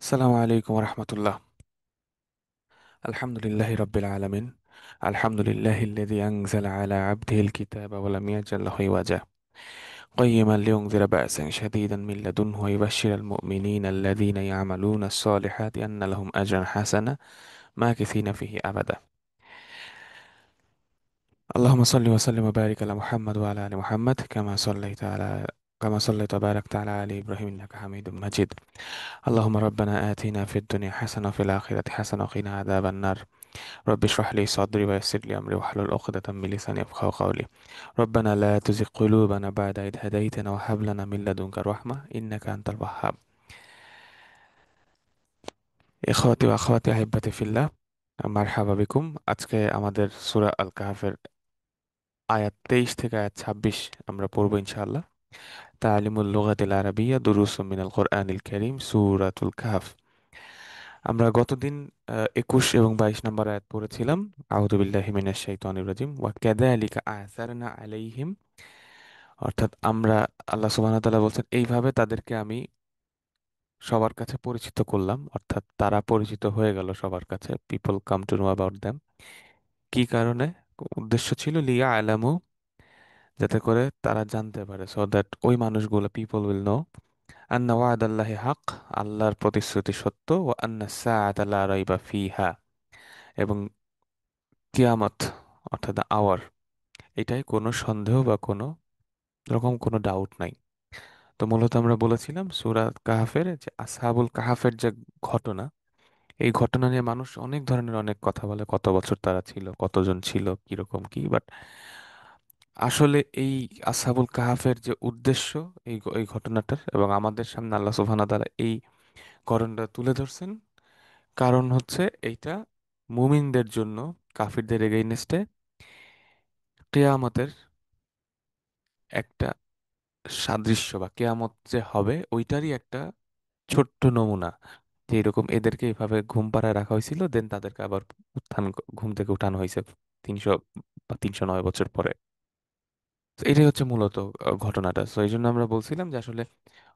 আসসালামু আলাইকুম রহমতুল্লাহ। আলহামদুলিল্লাহ রব্বিল আলামিন। আলহামদুলিল্লাহিল্লাযী আনজালা আলা আবদিহিল কিতাবা ওয়া লাম ইয়াজআল লাহু ইওয়াজা কাইয়িমান লিয়ুনযিরা বা'সান শাদীদান মিন লাদুনহু ওয়া ইউবাশশিরাল মুমিনিনা আল্লাযীনা ইয়া'মালুনা আস-সালিহাতি আন্না লাহুম আজরান হাসানা মাকিসিনা ফিহি আবাদা। আল্লাহুম্মা সাল্লি ওয়া সাল্লিম ওয়া বারিক আলা মুহাম্মাদ ওয়া আলা আলি মুহাম্মাদ কামা সাল্লাইতা ওয়া বারাকতা আলা আলি ইব্রাহিম ইন্নাকা হামিদুম মাজিদ। আল্লাহুম্মা রাব্বানা আতিনা ফিদ দুনিয়া হাসানাহ ওয়া ফিল আখিরাতি হাসানাহ ওয়া কিনা আযাবান নার। رب اشرح لي صدري ويسر لي أمري واحلل عقدة من لساني يفقهوا قولي. ربنا لا تزغ قلوبنا بعد إذ هديتنا وهب لنا من لدنك رحمة إنك أنت الوهاب. إخواتي وأخواتي أحبتي في الله, মারহাবা বিকুম। আজকে আমাদের সূরা আল কাহফের আয়াত 23 থেকে আয়াত 26 আমরা পড়বো ইনশাআল্লাহ। তালিমুল লুগাতিল আরাবিয়্যা দুরুসুম মিনাল কোরআনিল কারীম, সূরাতুল কাহফ। আমরা গতদিন 21 এবং 22 নম্বর আয়াত পড়েছিলাম। আউযু বিল্লাহি মিনাশ শাইতানির রাজিম। ওয়া কাযালিকা আ'সারনা আলাইহিম, অর্থাৎ আমরা, আল্লাহ সুবহানাহু ওয়া তাআলা বলছেন, এইভাবে তাদেরকে আমি সবার কাছে পরিচিত করলাম, অর্থাৎ তারা পরিচিত হয়ে গেল সবার কাছে। People come to know about them. কি কারণে? উদ্দেশ্য ছিল লিয়া আলামু, যাতে করে তারা জানতে পারে, সো দ্যাট ওই মানুষগুলো, পিপল উইল নো, আন্না ওয়াদাল্লাহি হক, আল্লাহর প্রতিশ্রুতি সত্য, ও আন্না সাআতা লা রাইবা ফিহা, এবং কিয়ামত অর্থাৎ আওয়ার, এটাই কোনো সন্দেহ বা কোনো রকম কোনো ডাউট নাই। তো মূলত আমরা বলেছিলাম সূরা কাহাফের যে আসহাবুল কাহাফের যে ঘটনা, এই ঘটনা নিয়ে মানুষ অনেক ধরনের অনেক কথা বলে, কত বছর তারা ছিল, কতজন ছিল, কিরকম কি, বাট আসলে এই আসহাবুল কাহাফের যে উদ্দেশ্য, এই ঘটনাটার, এবং আমাদের সামনে আল্লাহ সুবহানাহু ওয়া তাআলা এই ঘটনাটা তুলে ধরছেন, কারণ হচ্ছে এইটা মুমিনদের জন্য কাফিরদের এগেইনস্টে কিয়ামতের একটা সাদৃশ্য, বা কেয়ামত যে হবে ওইটারই একটা ছোট্ট নমুনা। যে এরকম এদেরকে এভাবে ঘুম পাড়ায় রাখা হয়েছিল, দেন তাদেরকে আবার ঘুম থেকে উঠানো হয়েছে 300 বা 309 বছর পরে। তো এটাই হচ্ছে মূলত ঘটনাটা। তো এই জন্য আমরা বলছিলাম যে আসলে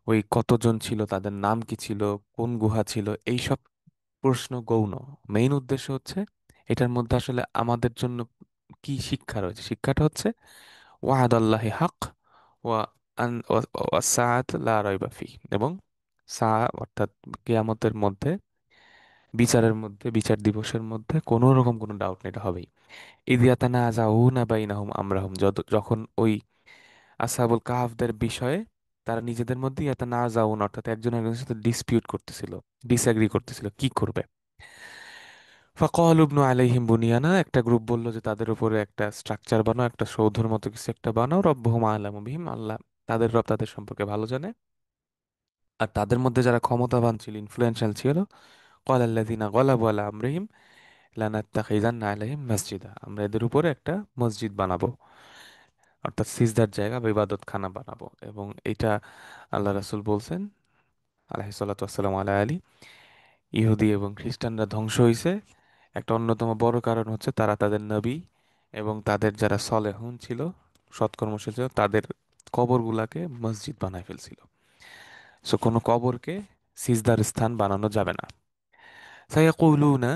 ওই কতজন ছিল, তাদের নাম কি ছিল, কোন গুহা ছিল, এইসব প্রশ্ন গৌণ। মেইন উদ্দেশ্য হচ্ছে এটার মধ্যে আসলে আমাদের জন্য কি শিক্ষা রয়েছে। শিক্ষাটা হচ্ছে ওয়াদাল্লাহি হক, ওয়া আন ওয়া সাআত লা রাইবা ফি, এবং সা অর্থাৎ কিয়ামতের মধ্যে, বিচারের মধ্যে, বিচার দিবসের মধ্যে কোনো রকম কোনো ডাউট নেই, এটা হবেই। ইদ ইয়াতানাজাউনা বাইনাহুম আমরাহুম, যখন ওই আসহাবুল কাহাফদের বিষয়ে তারা নিজেদের মধ্যে ইয়াতানাজাউন, অর্থাৎ একজন একজনের সাথে ডিসপিউট করতেছিল, ডিসএগ্রি করতেছিল কি করবে। ফাকালু ইবনু আলাইহিম বুনিয়ানা, একটা গ্রুপ বলল যে তাদের উপরে একটা স্ট্রাকচার বানাও, একটা সৌধের মতো কিছু একটা বানাও। রব্বুহুম আ'লামু বিহিম, আল্লাহ, তাদের রব তাদের সম্পর্কে ভালো জানে। আর তাদের মধ্যে যারা ক্ষমতাবান ছিল, ইনফ্লুয়েন্সিয়াল ছিল, ক্বালাল্লাযিনা গালাবু আলা আমরিহিম লানাত্তাখিযান্না আলাইহিম মাসজিদা, আমরা এদের উপরে একটা মসজিদ বানাবো, অর্থাৎ সিজদার জায়গা বা ইবাদতখানা বানাবো। এবং এটা আল্লাহ রাসূল বলছেন আলাইহিস সালাতু ওয়াস সালামু আলা আলী, ইহুদি এবং খ্রিস্টানরা ধ্বংস হয়েছে একটা অন্যতম বড় কারণ হচ্ছে তারা তাদের নবী এবং তাদের যারা সলেহুন ছিল, সৎকর্মশীল ছিল, তাদের কবরগুলাকে মসজিদ বানায় ফেলছিল। সো কোনো কবরকে সিজদার স্থান বানানো যাবে না। সায়াকুলুনা,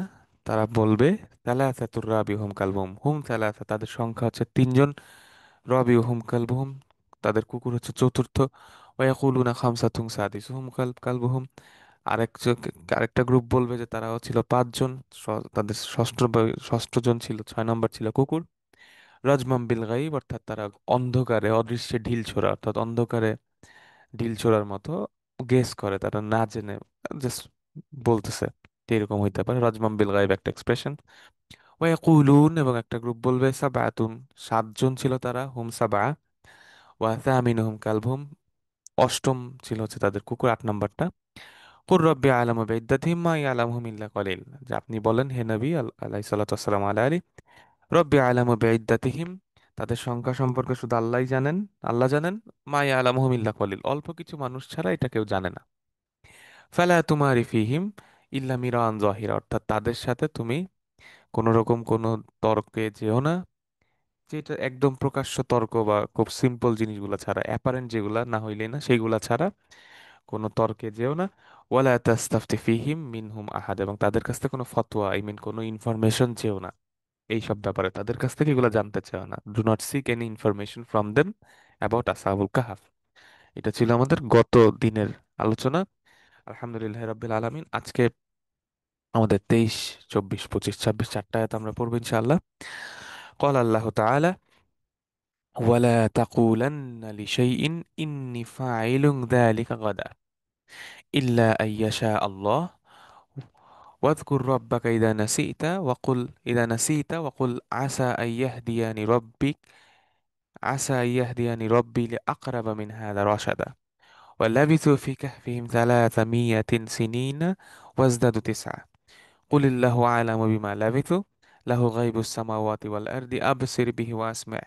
তারা বলবে, সালাসাতুর রাবিহুম কালবুহুম, হুম সালাসা, তাদের সংখ্যা হচ্ছে তিনজন, রাবিহুম কালবুহুম, তাদের কুকুর হচ্ছে চতুর্থ, ওয়ায়াকুলুনা খামসাতুন সাদিসুহুম কালবুহুম, আরেকটা গ্রুপ বলবে যে তারাও ছিল পাঁচজন, তাদের ষষ্ঠ জন ছিল, 6 নম্বর ছিল কুকুর। রাজমাম বিল গাইব, অর্থাৎ তারা অন্ধকারে অদৃশ্যে ঢিল ছোড়া, অর্থাৎ অন্ধকারে ঢিল ছোড়ার মতো গেস করে, তারা না জেনে জাস্ট বলতেছে যে এরকম হইতে পারে। রাজমাম বিল গাইব একটা এক্সপ্রেশন। ওয়ায়াকুলুন, এবং একটা গ্রুপ বলবে সাবাতুন, 7 জন ছিল তারা, হুম সাবা, ওয়া থামিনুহুম কালবুহুম, অষ্টম ছিল হচ্ছে তাদের কুকুর, 8 নম্বরটা। কুর রব্বি আলামু বিইদ্দাতিহিম মা ইয়ালামুহুম ইল্লা কলিল, যে আপনি বলেন হে নবী আলাইহিস সালাতু ওয়াসসালামু আলা আলী, রব্বি আলামু বিইদ্দাতিহিম, তাদের সংখ্যা সম্পর্কে শুধু আল্লাহই জানেন, আল্লাহ জানেন। মা ইয়ালামুহুম ইল্লা কলিল, অল্প কিছু মানুষ ছাড়া এটা কেউ জানে না। ফালা তুমারি ফিহিম ইল্লা মিরান যাহিরা, অর্থাৎ তাদের সাথে তুমি কোন রকম কোনো তর্কে যেও না, যেটা একদম প্রকাশ্য তর্ক বা খুব সিম্পল জিনিসগুলা ছাড়া, অ্যাপারেন্ট যেগুলা না হইলে না সেইগুলা ছাড়া কোনো তর্কে যেও না। ওয়ালা তাস্তাফতি ফিহিম মিনহুম আহাদ, এবং তাদের কাছ থেকে কোনো ফতোয়া, আই মিন কোনো ইনফরমেশন চেও না এইসব ব্যাপারে, তাদের কাছ থেকে এগুলো জানতে চাও না। Do not seek any information from them about আসহাবুল কাহাফ। এটা ছিল আমাদের গত দিনের আলোচনা। আলহামদুলিল্লাহ রাব্বিল আলামিন। আজকে আমাদের 23, 24, 25, 26 চারটা আয়াত আমরা পড়বো ইনশাআল্লাহ। قال الله تعالى: ولا تقولن لشيء إني فاعل ذلك غدا إلا أن يشاء الله واذكر ربك إذا نسيت وقل عسى أن يهديني ربي لأقرب من هذا رشدا ولبثوا في كهفهم 300 سنين وازدادوا 9 قل الله أعلم بما لبثوا له غيب السماوات والأرض أبصر به وأسمع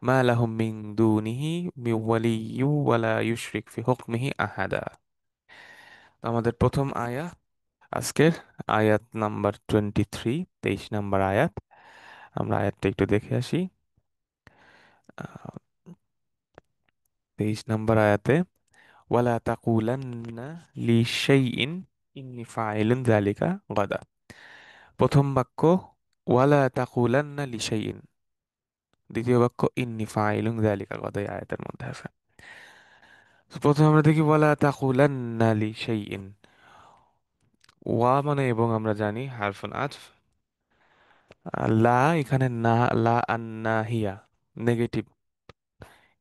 ما لهم من دونه من ولي ولا يشرك في حكمه أحدا। আমাদের প্রথম আজকের আয়াত নাম্বার 23, 23 নম্বর আয়াত। আমরা আয়াতটা একটু দেখে আসি। 23 নম্বর আয়াতে ওয়ালা তাকুলান্না লিশাইইন ইন্নী ফাইলুন যালিকা গাদা। প্রথম বাক্য ওয়ালা তাকুলান্না লিশাইইন, দ্বিতীয় বাক্য ইন্নী ফাইলুন যালিকা গাদা, এই আয়াতের মধ্যে আছে। তো প্রথমে আমরা দেখি ওয়ালা তাকুলান্না লিশাইইন। ওয়া মানে এবং, আমরা জানি হারফুন আতফ। লা এখানে না, লা আন্নাহিয়া নেগেটিভ,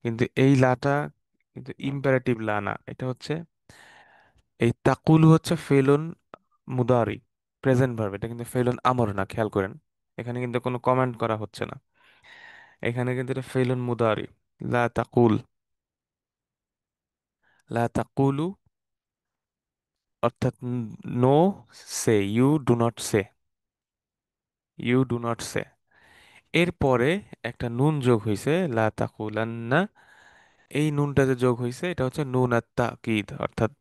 কিন্তু এই লাটা কিন্তু ইম্পারেটিভ লা না, এটা হচ্ছে এই তাকুলু হচ্ছে ফেলুন মুদারি, প্রেজেন্ট ভার্ব, এটা কিন্তু ফেলুন আমর না, খেয়াল করেন। এখানে কিন্তু কোনো কমেন্ট করা হচ্ছে না, এখানে কিন্তু এটা ফেলুন মুদারি। লা তাকুল, লা তাকুলু অর্থাৎ no say, you do not say, you do not say. এরপরে একটা নুন যোগ হয়েছে, লা তাকুলান্না। এই নুনটা যে যোগ হয়েছে এটা হচ্ছে নুন আত তাকিদ, অর্থাৎ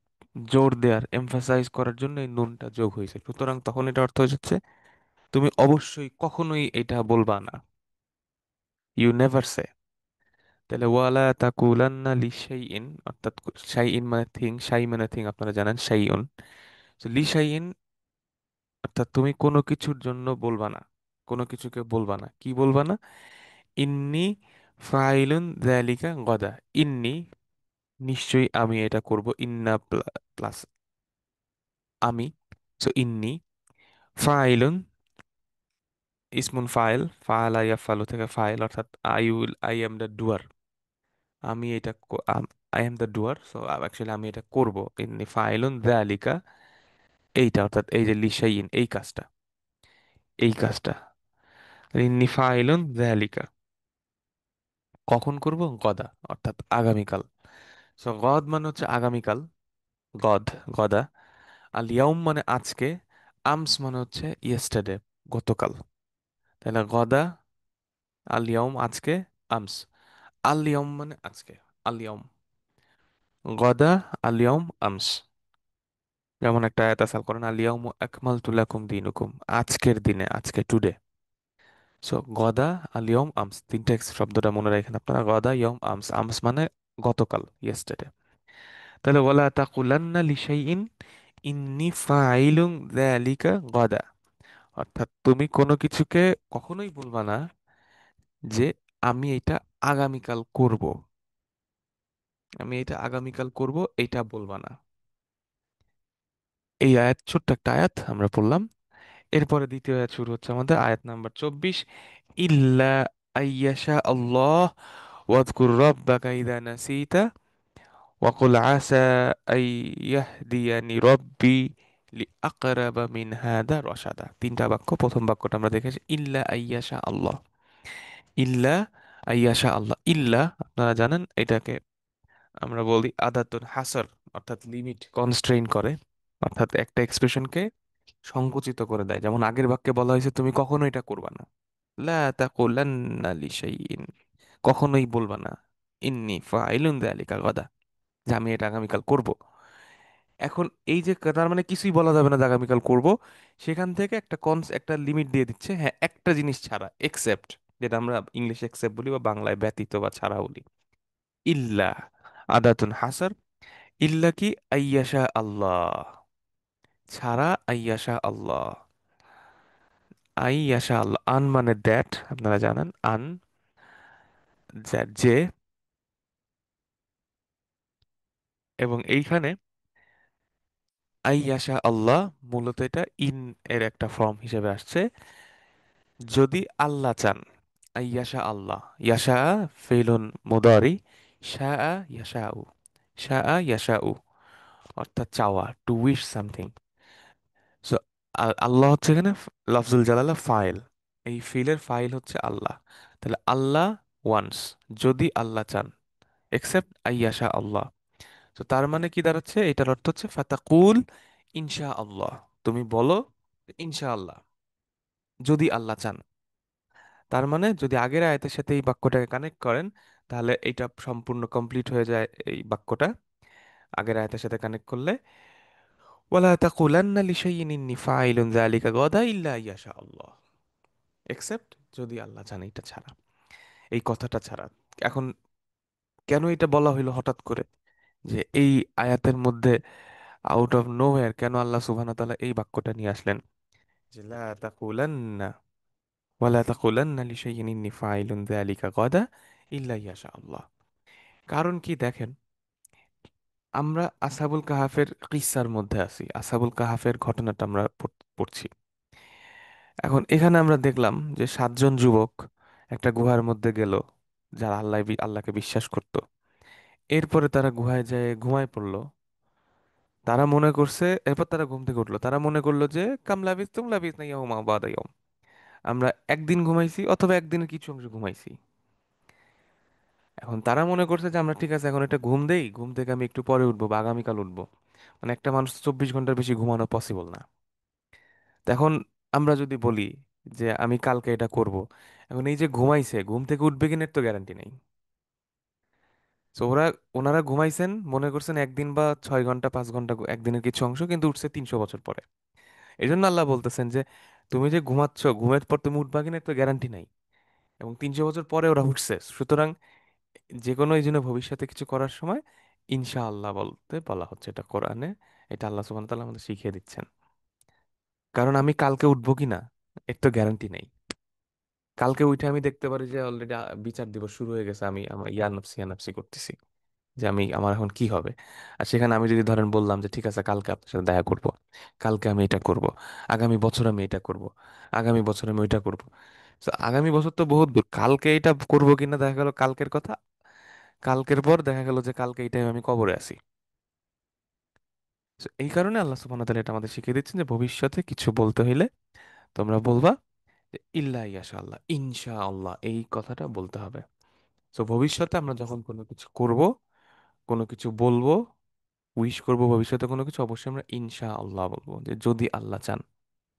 জোর দেওয়ার, এমফাসাইজ করার জন্য এই নুনটা যোগ হয়েছে। সুতরাং তখন এটা অর্থ হচ্ছে তুমি অবশ্যই কখনোই এটা বলবা না, ইউ নেভার সে। তাহলে ওয়ালা তাকুলান্না লিশাইইন, অর্থাৎ শাইইন মানে থিং, শাই মানে থিং, আপনারা জানেন শাইউন। তো লিশাইইন অর্থাৎ তুমি কোনো কিছুর জন্য বলবা না, কোনো কিছুকে বলবা না, কি বলবা না? ইন্নি ফাইলুন যালিকা গদা, ইন্নি নিশ্চয়ই আমি এটা করব, ইন্না প্লাস আমি, সো ইন্নি ফাইলুন ইসমুন ফাইল, ফাআলা ইয়াফআলু থেকে ফাইল, অর্থাৎ আই এম দ্য ডুয়ার, আমি এটা I am the doer, so actually আমি এটা করব। ইন্নি ফাইলুন যালিকা, এইটা অর্থাৎ এই যে লিশাইইন, এই কাজটা, এই কাজটা। ইন্নি ফাইলুন যালিকা কখন করব? গদা, অর্থাৎ আগামীকাল। সো গদ মানে হচ্ছে আগামীকাল, গদ, গদা। আল ইয়াউম মানে আজকে, আমস মানে হচ্ছে ইয়েস্টারডে, গতকাল। তাহলে গদা, আল ইয়াউম আজকে, আমস, আল ইয়াউম মানে আজকে, আল ইয়াউম, গদা, আল ইয়াউম আমস। যেমন একটা আয়াত আছে আল কোরআন, আল ইয়াউমু আকমালতু লাকুম দীনুকুম, আজকের দিনে, আজকে টুডে। সো গদা, আল ইয়াউম আমস, তিনটা শব্দটা মনে রাখেন আপনারা, গদা, ইয়াউম, আমস। আমস মানে গতকাল, ইয়েস্টারডে। তাহলে ওয়ালা তাকুলান্না লিশাইইন ইন্নী ফাইলুন যালিকা গাদা, অর্থাৎ তুমি কোনো কিছুকে কখনোই বলবা না যে আমি এটা আগামীকাল করব, আমি এটা আগামীকাল করব, এটা বলবা না। এই আয়াত, ছোট্ট একটা আয়াত আমরা পড়লাম। এরপরে দ্বিতীয় আয়াত শুরু হচ্ছে আমাদের, আয়াত নাম্বার 24। ইল্লা আইয়াশা আল্লাহ ওয়াযকুর রাব্বাকা ইযা নাসিতা ওয়াকুল আসা আইয়াহদিয়ানি রব্বি লিআকরাবা মিন হাদা রশাদা। তিনটা বাক্য, প্রথম বাক্যটা আমরা দেখেছি ইল্লা আইয়াশা আল্লাহ। ইল্লা আইয়াশা আল্লাহ, ইল্লা আপনারা জানেন এটাকে আমরা বলি আদাতুন হাসর, অর্থাৎ লিমিট, কনস্ট্রেইন করে, অর্থাৎ একটা এক্সপ্রেশনকে সংকুচিত করে দেয়। যেমন আগের বাক্যে বলা হয়েছে তুমি কখনো এটা করবা না, লা তাকুলান্না লিশাইইন, কখনোই বলবা না, ইন্নী ফাইলুন যালিকা গাদা, যে আমি এটা আগামীকাল করব। এখন এই যে তার মানে কিছুই বলা যাবে না যে আগামীকাল করব, সেখান থেকে একটা লিমিট দিয়ে দিচ্ছে, হ্যাঁ একটা জিনিস ছাড়া, এক্সেপ্ট, যেটা আমরা ইংলিশে এক্সেপ্ট বলি বা বাংলায় ব্যতীত বা ছাড়া বলি। ইল্লা আদাতুন হাসার, ইল্লা কি আইয়াশা আল্লাহ, ছাড়া আইয়াশা আল্লাহ। আইয়াশা আল্লাহ, আন মানে দ্যাট, আপনারা জানেন আন, যে, এবং এইখানে আইয়াশা আল্লাহ মূলত এটা ইন এর একটা ফর্ম হিসেবে আসছে, যদি আল্লাহ চান। আইয়াশা আল্লাহ, ইয়াশা ফেলুন মুদারি, শাআ ইয়াশাউ, শাআ ইয়াশাউ, অর্থাৎ চাওয়া, টু উইশ সামথিং। সো আল্লাহ হচ্ছে এখানে লফজুল জালালা ফাইল, এই ফিলের ফাইল হচ্ছে আল্লাহ। তাহলে আল্লাহ ওয়ান্স, যদি আল্লাহ চান, এক্সেপ্ট আইয়াশা আল্লাহ। তো তার মানে কি দাঁড়াচ্ছে, এটার অর্থ হচ্ছে ফাতাকুল ইনশা আল্লাহ, তুমি বলো ইনশা আল্লাহ, যদি আল্লাহ চান। তার মানে যদি আগের আয়াতের সাথে এই বাক্যটাকে কানেক্ট করেন, তাহলে এটা সম্পূর্ণ কমপ্লিট হয়ে যায় এই বাক্যটা আগের আয়াতের সাথে কানেক্ট করলে। ওয়ালা তাকুলান্না লিশাইইন ইন্নী ফাইলুন যালিকা গাদা ইল্লা ইয়াশা আল্লাহ, এক্সেপ্ট যদি আল্লাহ চান, এটা ছাড়া, এই কথাটা ছাড়া। এখন কেন এটা বলা হইলো হঠাৎ করে, যে এই আয়াতের মধ্যে আউট অফ নোওয়্যার কেন আল্লাহ সুবহানাহু ওয়া তাআলা এই বাক্যটা নিয়ে আসলেন, যে লা তাকুলান্না ওয়ালা তাকুলান্না লিশাইইন ইন্নী ফাইলুন যালিকা গাদা ইল্লা ইয়াশা আল্লাহ। কারণ কি দেখেন, আমরা আসহাবুল কাহাফের কিসসার মধ্যে আছি, আসহাবুল কাহাফের ঘটনাটা আমরা পড়ছি। এখন এখানে আমরা দেখলাম যে সাতজন যুবক একটা গুহার মধ্যে গেল, যারা আল্লাহকে বিশ্বাস করত। এরপরে তারা গুহায় যায় ঘুমায় পড়লো। তারা মনে করছে, এরপর তারা ঘুম থেকে উঠলো, তারা মনে করলো যে কাম লাবিস তুম লাবিস না ইয়াউমা বাদা ইয়াউম, আমরা একদিন ঘুমাইছি অথবা একদিনের কিছু অংশ ঘুমাইছি। এখন তারা মনে করছে যে আমরা ঠিক আছে, এখন একটা ঘুম দেই, ঘুম থেকে আমি একটু পরে উঠবো বা আগামীকাল উঠবো। মানে একটা মানুষ তো 24 ঘন্টার বেশি ঘুমানো পসিবল না। তো এখন আমরা যদি বলি যে আমি কালকে এটা করব, এখন এই যে ঘুমাইছে, ঘুম থেকে উঠবে কিনা এর তো গ্যারান্টি নেই। তো ওনারা ঘুমাইছেন মনে করছেন একদিন বা 6 ঘন্টা 5 ঘন্টা, একদিনের কিছু অংশ, কিন্তু উঠছে 300 বছর পরে। এই জন্য আল্লাহ বলতেছেন যে তুমি যে ঘুমাচ্ছ, ঘুমের পর তুমি উঠবা কিনা এর তো গ্যারান্টি নাই, এবং 300 বছর পরে ওরা উঠছে। সুতরাং যে কোনো, এই জন্য ভবিষ্যতে কিছু করার সময় ইনশাআল্লাহ বলতে বলা হচ্ছে, এটা কোরআনে, এটা আল্লাহ সুবহানাহু ওয়া তাআলা আমাদের শিখিয়ে দিচ্ছেন। কারণ আমি কালকে উঠবো কিনা এর তো গ্যারান্টি নেই। কালকে উঠে আমি দেখতে পারি যে অলরেডি বিচার দিবস শুরু হয়ে গেছে, আমি আমার ইয়া নাফসি করতেছি যে আমি আমার এখন কি হবে। আর সেখানে আমি যদি ধরেন বললাম যে ঠিক আছে কালকে আপনার সাথে দেখা করব, কালকে আমি এটা করব, আগামী বছর আমি এটা করব, আগামী বছর আমি ওইটা করব। তো আগামী বছর তো বহুত দূর, কালকে এটা করব কিনা দেখা গেল কালকের কথা, কালকের পর দেখা গেল যে কালকে এই টাইমে আমি কবরে আছি। তো এই কারণে আল্লাহ সুবহানাহু ওয়া তাআলা এটা আমাদের শিখিয়ে দিচ্ছেন যে ভবিষ্যতে কিছু বলতে হইলে তোমরা বলবা যে ইল্লা ইয়াশা আল্লাহ, ইনশা আল্লাহ, এই কথাটা বলতে হবে। তো ভবিষ্যতে আমরা যখন কোনো কিছু করব, কোনো কিছু বলবো, উইশ করব ভবিষ্যতে কোনো কিছু, অবশ্যই আমরা ইনশা আল্লাহ বলবো, যে যদি আল্লাহ চান।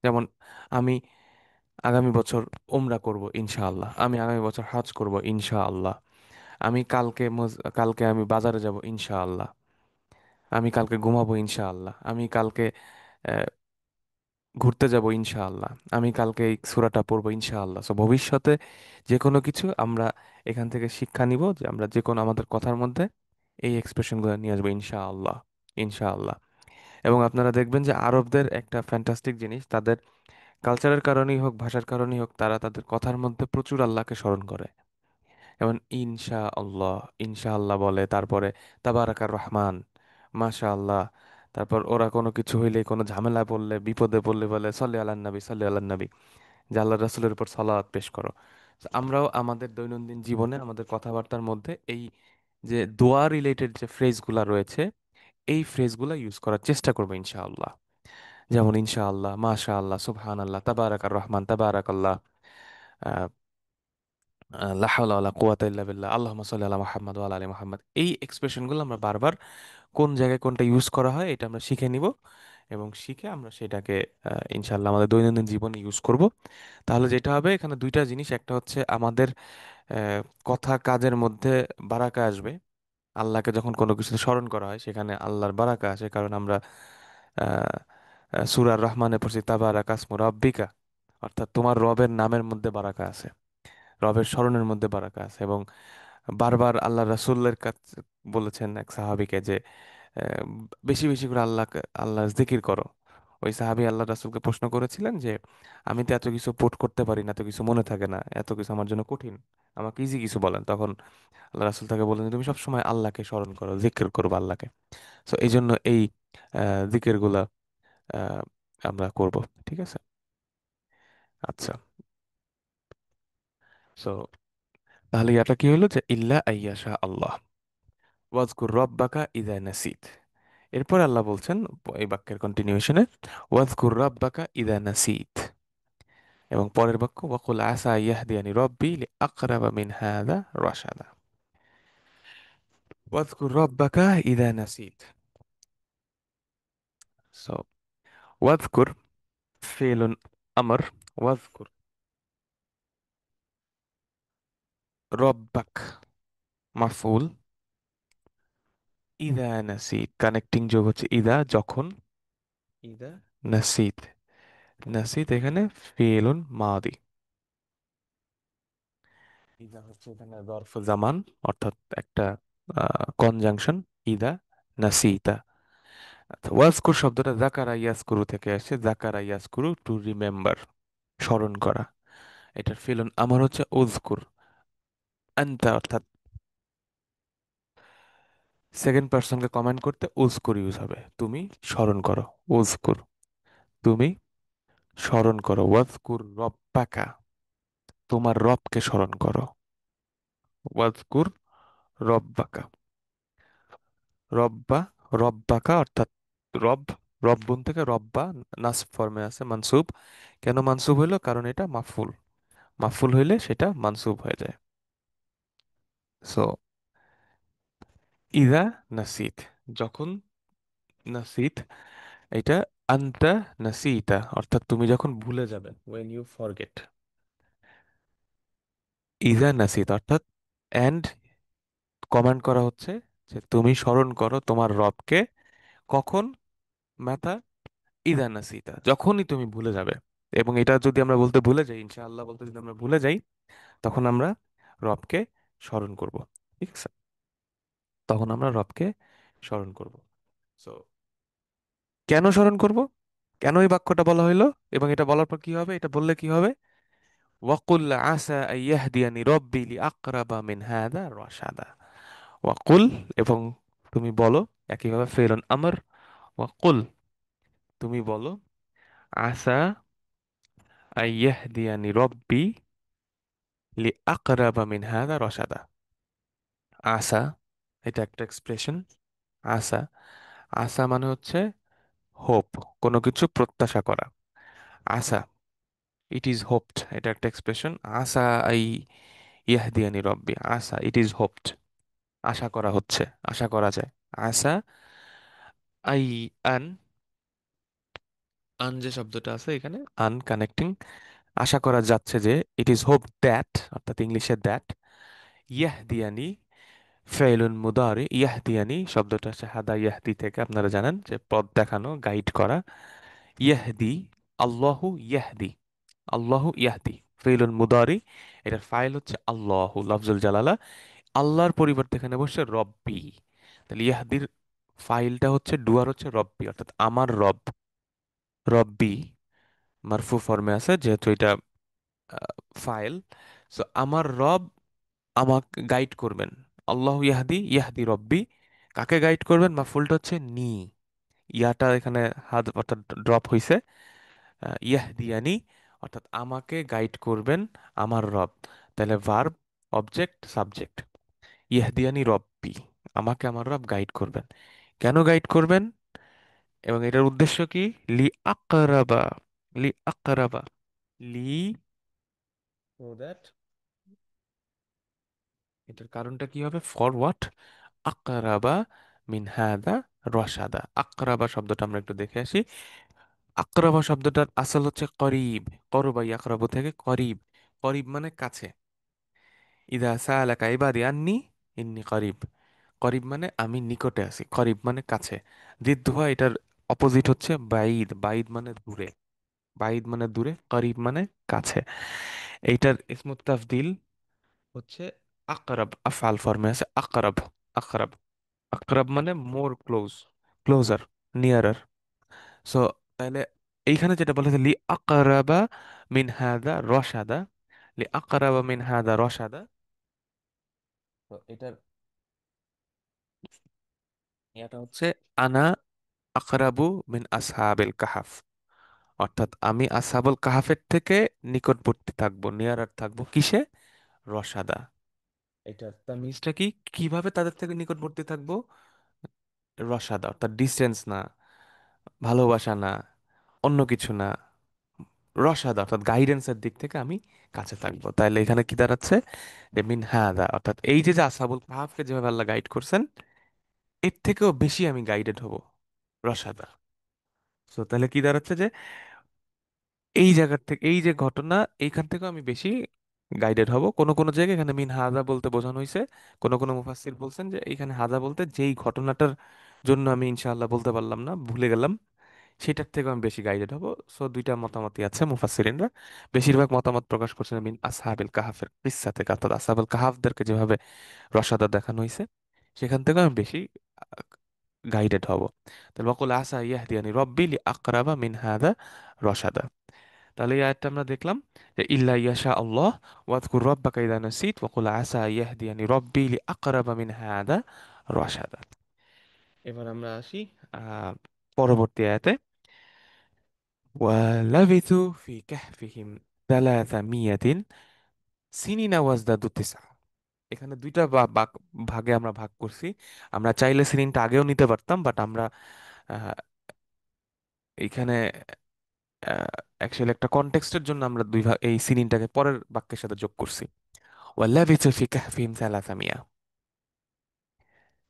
যেমন আমি আগামী বছর ওমরা করব ইনশাআল্লাহ, আমি আগামী বছর হজ করব ইনশাআল্লাহ, আমি কালকে আমি বাজারে যাব ইনশাআল্লাহ, আমি কালকে ঘুমাবো ইনশাআল্লাহ, আমি কালকে আহ, ঘুরতে যাব ইনশাআল্লাহ, আমি কালকে এই সূরাটা পড়বো ইনশাআল্লাহ। সো ভবিষ্যতে যে কোনো কিছু আমরা এখান থেকে শিক্ষা নিব, যে আমরা যে কোনো আমাদের কথার মধ্যে এই এক্সপ্রেশনগুলো নিয়ে আসবো ইনশাআল্লাহ, ইনশাআল্লাহ। এবং আপনারা দেখবেন যে আরবদের একটা ফ্যান্টাস্টিক জিনিস, তাদের কালচারের কারণেই হোক, ভাষার কারণেই হোক, তারা তাদের কথার মধ্যে প্রচুর আল্লাহকে স্মরণ করে। যেমন ইনশা আল্লাহ, ইনশা আল্লাহ বলে, তারপরে তাবারাকার রহমান, মাশা আল্লাহ। তারপর ওরা কোনো কিছু হইলে, কোনো ঝামেলা পড়লে, বিপদে পড়লে বলে সল্লি আলান নবী, সল্লি আলান নবী, যে আল্লাহ রাসূলের উপর সালাওয়াত পেশ করো। তো আমরাও আমাদের দৈনন্দিন জীবনে আমাদের কথাবার্তার মধ্যে এই যে দোয়া রিলেটেড যে ফ্রেজগুলা রয়েছে, এই ফ্রেজগুলা ইউজ করার চেষ্টা করবো ইনশাআল্লাহ। যেমন ইনশাআল্লাহ, মাশা আল্লাহ, সুবহান আল্লাহ, তাবারাকার রহমান, তাবারাক আল্লাহ, লা হাওলা ওয়ালা কুওয়াতা ইল্লা বিল্লাহ, আল্লাহুম্মা সাল্লি আলা মুহাম্মাদ ওয়া আলা আলি মুহাম্মাদ। এই এক্সপ্রেশনগুলো আমরা বারবার কোন জায়গায় কোনটা ইউজ করা হয় এটা আমরা শিখে নিব, এবং শিখে আমরা সেটাকে ইনশাআল্লাহ আমাদের দৈনন্দিন জীবনে ইউজ করব। তাহলে যেটা হবে, এখানে দুইটা জিনিস, একটা হচ্ছে আমাদের আহ, কথা কাজের মধ্যে বারাকা আসবে। আল্লাহকে যখন কোনো কিছুতে স্মরণ করা হয় সেখানে আল্লাহর বারাকা আসে, কারণ আমরা সূরা রহমানে পড়ছি তাবারাকা ইসমু রাব্বিকা, অর্থাৎ তোমার রবের নামের মধ্যে বারাকা আছে, রবের স্মরণের মধ্যে বারাকা আছে। এবং বারবার আল্লাহ রাসূলের কাছে বলেছেন এক সাহাবীকে যে বেশি বেশি করে আল্লাহ জিকির করো, ওই সাহাবী আল্লাহ রাসূলকে প্রশ্ন করেছিলেন যে আমি তো এত কিছু পোট করতে পারি না, এত কিছু মনে থাকে না, এত কিছু আমার জন্য কঠিন, আমাকে ইজি কিছু বলেন। তখন আল্লাহ রাসূল তাকে বললেন যে, তুমি সবসময় আল্লাহকে স্মরণ করো, জিকির করবো আল্লাহকে। সো এই জন্য এই জিকির গুলা আহ, আমরা করব। ঠিক আছে। আচ্ছা। সো তাহলে এটা কি হলো যে ইল্লা আইয়াশা আল্লাহ ওয়াজকুর রব্বাকা ইদা নাসিত। এরপর আল্লাহ বলছেন এই বাক্যের কন্টিনিউশনে, ওয়াজকুর রব্বাকা ইদা নাসিত। এবং পরের বাক্য ওয়াকুল আসা ইয়াহদিয়ানি রব্বি লিআকরাবা মিন হাযা রাশাদা। ওয়াজকুর রব্বাকা ইদা নাসিত। সো ওয়াজকুর ফিলুন আমর, ওয়াজকুর রব্বাক মাফউল, ইদা নাসিত কানেক্টিং যোগ হচ্ছে ইদা যখন, ইদা নাসিত, নাসিত এখানে ফিলুন মাদি, ইদা হচ্ছে এখানে জরফ জামান, অর্থাৎ একটা কনজাংশন, ইদা নাসিতা। আচ্ছা, ওয়াজকুর শব্দটা জাকারা ইয়াজকুরু থেকে আসে, জাকারা ইয়াজকুরু টু রিমেম্বার, স্মরণ করা। এটার ফিলন আমার হচ্ছে উজকুর, আনতা অর্থাৎ সেকেন্ড পার্সনকে কমেন্ট করতে উজকুর ইউজ হবে, তুমি স্মরণ করো, উজকুর, তুমি স্মরণ করো, ওয়াজকুর রব্বাকা, তোমার রবকে স্মরণ করো, ওয়াজকুর রব্বাকা, রব্বা, রব্বাকা অর্থাৎ রব, রব্বুন থেকে রব্বা নাসব ফর্মে আছে, মানসুব। কেন মানসুব হইলো? কারণ এটা মাফুল, মাফুল হইলে সেটা মানসুব হয়ে যায়। সো ইদা নাসিত, যখন, নাসিত এটা আন্তা নাসিতা অর্থাৎ তুমি যখন ভুলে যাবে, when you forget। ইদা নাসিত অর্থাৎ এন্ড কমান্ড করা হচ্ছে যে তুমি স্মরণ করো তোমার রবকে, কখন? মাতা ইদা নাসিতা, যখনই তুমি ভুলে যাবে। এবং এটা যদি আমরা বলতে ভুলে যাই, ইনশাআল্লাহ বলতে যদি আমরা ভুলে যাই, তখন আমরা রবকে স্মরণ করব। ঠিক আছে, তখন আমরা রবকে স্মরণ করব। সো কেন স্মরণ করব? কেন এই বাক্যটা বলা হইলো? এবং এটা বলার পর কি হবে? এটা বললে কি হবে? ওয়াকুল আসা আইয়াহদিয়ানি রব্বি লিআকরাবা মিন হাদা রাশাদা। ওয়াকুল, এবং তুমি বলো, একইভাবে ফেরন আমর, ওয়াকুল, তুমি বলো, আসা আইয়াহদিয়ানি রব্বি লিআকরাবা মিন হাদা রাশাদা। আসা এটা একটা এক্সপ্রেশন, আসা, আসা মানে হচ্ছে হোপ, কোনো কিছু প্রত্যাশা করা। আশা, ইট ইজ হোপড, এটা একটা এক্সপ্রেশন। আশা আই ইয়াহদিয়ানি রব্বি, আশা ইট ইজ হোপড, আশা করা হচ্ছে, আশা করা যায়। আশা আই, আন, আন যে শব্দটা আছে এখানে, আন কানেক্টিং, আশা করা যাচ্ছে যে, ইট ইজ হোপ দ্যাট, অর্থাৎ ইংলিশে দ্যাট, ইয়াহদিয়ানি ফেইলুন মুদারি, ইয়াহদিয়ানি শব্দটা আছে হাদা ইয়াহদি থেকে, আপনারা জানেন যে পথ দেখানো, গাইড করা। ইয়াহদি, আল্লাহু ইয়াহদি, আল্লাহু ইয়াহদি ফেইলুন মুদারি, এটার ফাইল হচ্ছে আল্লাহু লফজুল জালালা, আল্লাহর পরিবর্তে এখানে বসে রব্বি। তাহলে ইয়াহদির ফাইলটা হচ্ছে, ডুয়ার হচ্ছে রব্বি, অর্থাৎ আমার রব, রব্বি মারফু ফর্মে আছে যেহেতু এটা ফাইল। সো আমার রব আমাকে গাইড করবেন, আল্লাহ ইয়াহদি, ইয়াহদি রব্বি, কাকে গাইড করবেন? মাফুলটা হচ্ছে নি, ইয়াটা এখানে হাদ অর্থাৎ ড্রপ হইছে, ইয়াহদিয়ানি অর্থাৎ আমাকে গাইড করবেন আমার রব। তাহলে ভার্ব, অবজেক্ট, সাবজেক্ট, ইয়াহদিয়ানি রব্বি, আমাকে আমার রব গাইড করবেন। কেন গাইড করবেন? এবং এটার উদ্দেশ্য কি? লি আকরাবা, লি আকরাবা, লি, so that, এটার কারণটা কি হবে? For what? আকরাবা মিন হাদা রসাদা। আকরাবা শব্দটা আমরা একটু দেখে আসি। আকরাবা শব্দটার আসল হচ্ছে করিব, করবা ইয়াকরাবু থেকে করিব, করিব মানে কাছে। ইদা সালাকা ইবাদি আন্নি ইন্নি করিব, করিব মানে আমি নিকটে আছি, করিব মানে কাছে। জিদ্দুহা এটার অপোজিট হচ্ছে বাইদ, বাইদ মানে দূরে, বাইদ মানে দূরে, করিব মানে কাছে। এইটার ইসমুত তাফদিল হচ্ছে আকরাব, আফআল ফর্মে আছে আকরাব, আকরাব, আকরাব মানে মোর ক্লোজ, ক্লোজার, নিয়ারার। সো তাহলে এইখানে যেটা বলেছে লি আকরাবা মিন হাদা রসাদা, লি আকরাবা মিন হাদা রসাদা, তো এটার এটা হচ্ছে আনা আকরাবু মিন আসহাবিল কাহাফ, অর্থাৎ আমি আসহাবুল কাহাফের থেকে নিকটবর্তী থাকবো, নিয়ারার থাকবো কিসে, রসাদা। এটার তামিজটা কি, কিভাবে তাদের থেকে নিকটবর্তী থাকবো, রসাদা অর্থাৎ ডিস্টেন্স না, ভালোবাসা না, অন্য কিছু না, রসাদা অর্থাৎ গাইডেন্সের দিক থেকে আমি কাছে থাকবো। তাহলে এখানে কি দাঁড়াচ্ছে, যে মিন হাদা অর্থাৎ এই যে যে আসহাবুল কাহাফকে যেভাবে আল্লাহ গাইড করছেন, এর থেকেও বেশি আমি গাইডেড হব, রসাদা। তো তাহলে কি দাঁড়াচ্ছে যে এই জায়গার থেকে, এই যে ঘটনা, এইখান থেকেও আমি বেশি গাইডেড হব। কোন কোন জায়গায় এখানে মিন হাদা বলতে বোঝানো হয়েছে, কোন কোন মুফাসসির বলছেন যে এইখানে হাদা বলতে যেই ঘটনাটার জন্য আমি ইনশাআল্লাহ বলতে পারলাম না, ভুলে গেলাম, সেটার থেকে আমি বেশি গাইডেড হব। সো দুইটা মতামতই আছে মুফাসসিরিনরা। বেশিরভাগ মতামত প্রকাশ করছেন মিন আসহাবিল কাহাফের কিসসা থেকে, অর্থাৎ আসহাবুল কাহাফদেরকে যেভাবে রসাদা দেখানো হয়েছে সেখান থেকে আমি বেশি গাইডেড হব। তাহলে ওয়াকুল আসা ইয়াহদিয়ানি রব্বি লি আকরাবা মিন হাদা রসাদা। তাহলে এই আয়াতটা আমরা দেখলাম যে ইল্লা ইয়াশা আল্লাহ ওয়াজকুর রাব্বাকা ইযা নাসিত ওয়াকুল আসা ইয়াহদিয়ানি রব্বি লি আকরাবা মিন হাদা রসাদা। এবার আমরা আসি পরবর্তী আয়াতে, ওয়ালাবিথু ফি কাহফিহিম সালাসামিয়াতিন সিনিনা ওয়াজদাদু তিসআ। এখানে দুইটা ভাগে আমরা ভাগ করছি। আমরা চাইলে সিনিনটা আগেও নিতে পারতাম, বাট আমরা আহ, এইখানে অ্যাকচুয়ালি একটা কনটেক্সটের জন্য আমরা দুই ভাগ এই সিনিনটাকে পরের বাক্যের সাথে যোগ করছি। ওয়াল্লাবিথু ফি কাহফিহিম সালাসামিয়া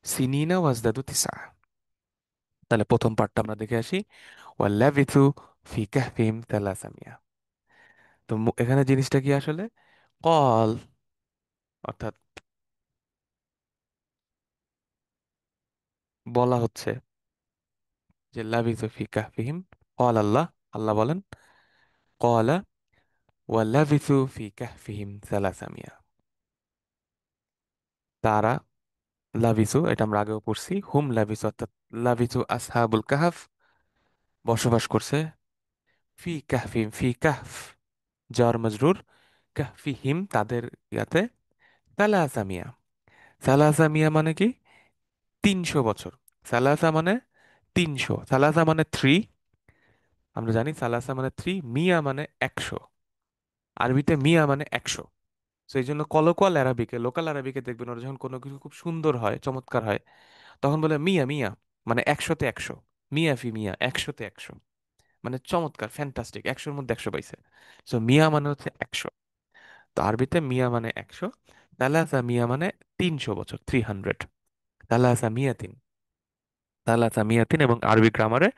সিনিনা ওয়াজদাদু তিসআ। তাহলে প্রথম পার্টটা আমরা দেখে আসি, ওয়াল্লাবিথু ফি কাহফিহিম সালাসামিয়া। তো এখানে জিনিসটা কি আসলে, কল অর্থাৎ বলা হচ্ছে যে লাবিথু ফি কাহফিহিম, কল আল্লাহ, আল্লাহ বলেন, কলা ওয়াল্লাবিথু ফি কাহফিহিম সালাসামিয়া, তারা, লাবিসু এটা আমরা আগেও পড়ছি, হুম লাবিসু অর্থাৎ লাবিসু আসহাবুল কাহাফ বসবাস করছে, ফি কাহফিহিম, ফি কাহফ জার মজরুর, কাহফিহিম তাদের ইয়াতে, সালাসামিয়া, সালাসামিয়া মানে কি, 300 বছর। সালাসা মানে 300, সালাসা মানে থ্রি, আমরা জানি সালাসা মানে থ্রি, মিয়া মানে 100, আরবিতে মিয়া মানে 100। তো এই জন্য কলোকুয়াল অ্যারাবিকে, লোকাল আরবিকে দেখবেন ওরা যখন কোনো কিছু খুব সুন্দর হয়, চমৎকার হয়, তখন বলে মিয়া মিয়া, মানে 100-তে 100, মিয়া ফি মিয়া, 100-তে 100, মানে চমৎকার, ফ্যান্টাস্টিক, 100-এর মধ্যে 100 পাইছে। সো মিয়া মানে হচ্ছে 100। তো আরবিতে মিয়া মানে 100, তালাসা মিয়া মানে 300 বছর, 300, তালাসা মিয়াতিন, তালাসা মিয়াতিন। এবং আরবি গ্রামারে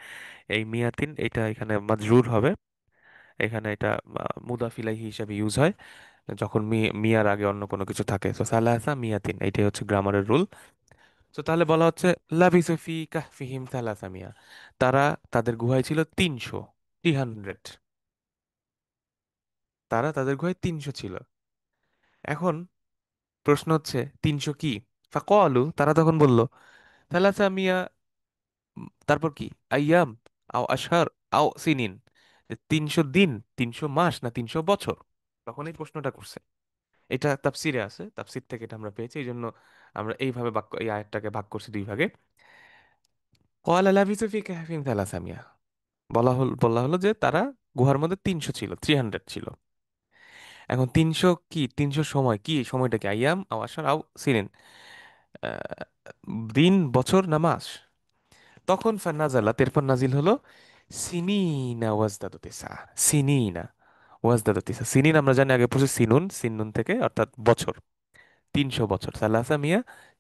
এই মিয়াতিন এটা এখানে মাজরুর হবে, এখানে এটা মুদাফ ইলাইহি হিসাবে ইউজ হয় যখন মিয়ার আগে অন্য কোনো কিছু থাকে। তো সালাসা মিয়াতিন এইটাই হচ্ছে গ্রামারের রুল। তো তাহলে বলা হচ্ছে লাবিসু ফি কাহফিহিম সালাসা মিয়া, তারা তাদের গুহায় ছিল 300, 300, তারা তাদের গুহায় 300 ছিল। এখন প্রশ্ন হচ্ছে 300 কি, ফাকালু তারা তখন বলল, সালাসা মিয়া, তারপর কি, আইয়াম আও আশহার আও সিনিন, 300 দিন, 300 মাস, না 300 বছর, তখন এই প্রশ্নটা করছে। এটা তাফসিরে আছে, তাফসির থেকে এটা আমরা পেয়েছি, এই জন্য আমরা এইভাবে বাক্য, এই আয়াতটাকে ভাগ করছি দুই ভাগে। ক্বালা লাবিসু ফি কাহফিহিম সালাসা মিয়া, বলা হলো যে তারা গুহার মধ্যে 300 ছিল, 300 ছিল। এখন 300 কি, 300 সময় কি, সময়টা কি, আইয়াম আও আশার আও সিনিন, আহ, দিন, বছর না মাস। তখন ফান্নাজালাত এরপর নাজিল হলো, সিনিনা ওয়াজদাদু তিসা, সিনিনা ওয়াজদাদু তিসা। সিনিন আমরা জানি আগে পড়ছি সিনুন, সিনুন থেকে অর্থাৎ বছর, 300 বছর, সালাসা মিয়া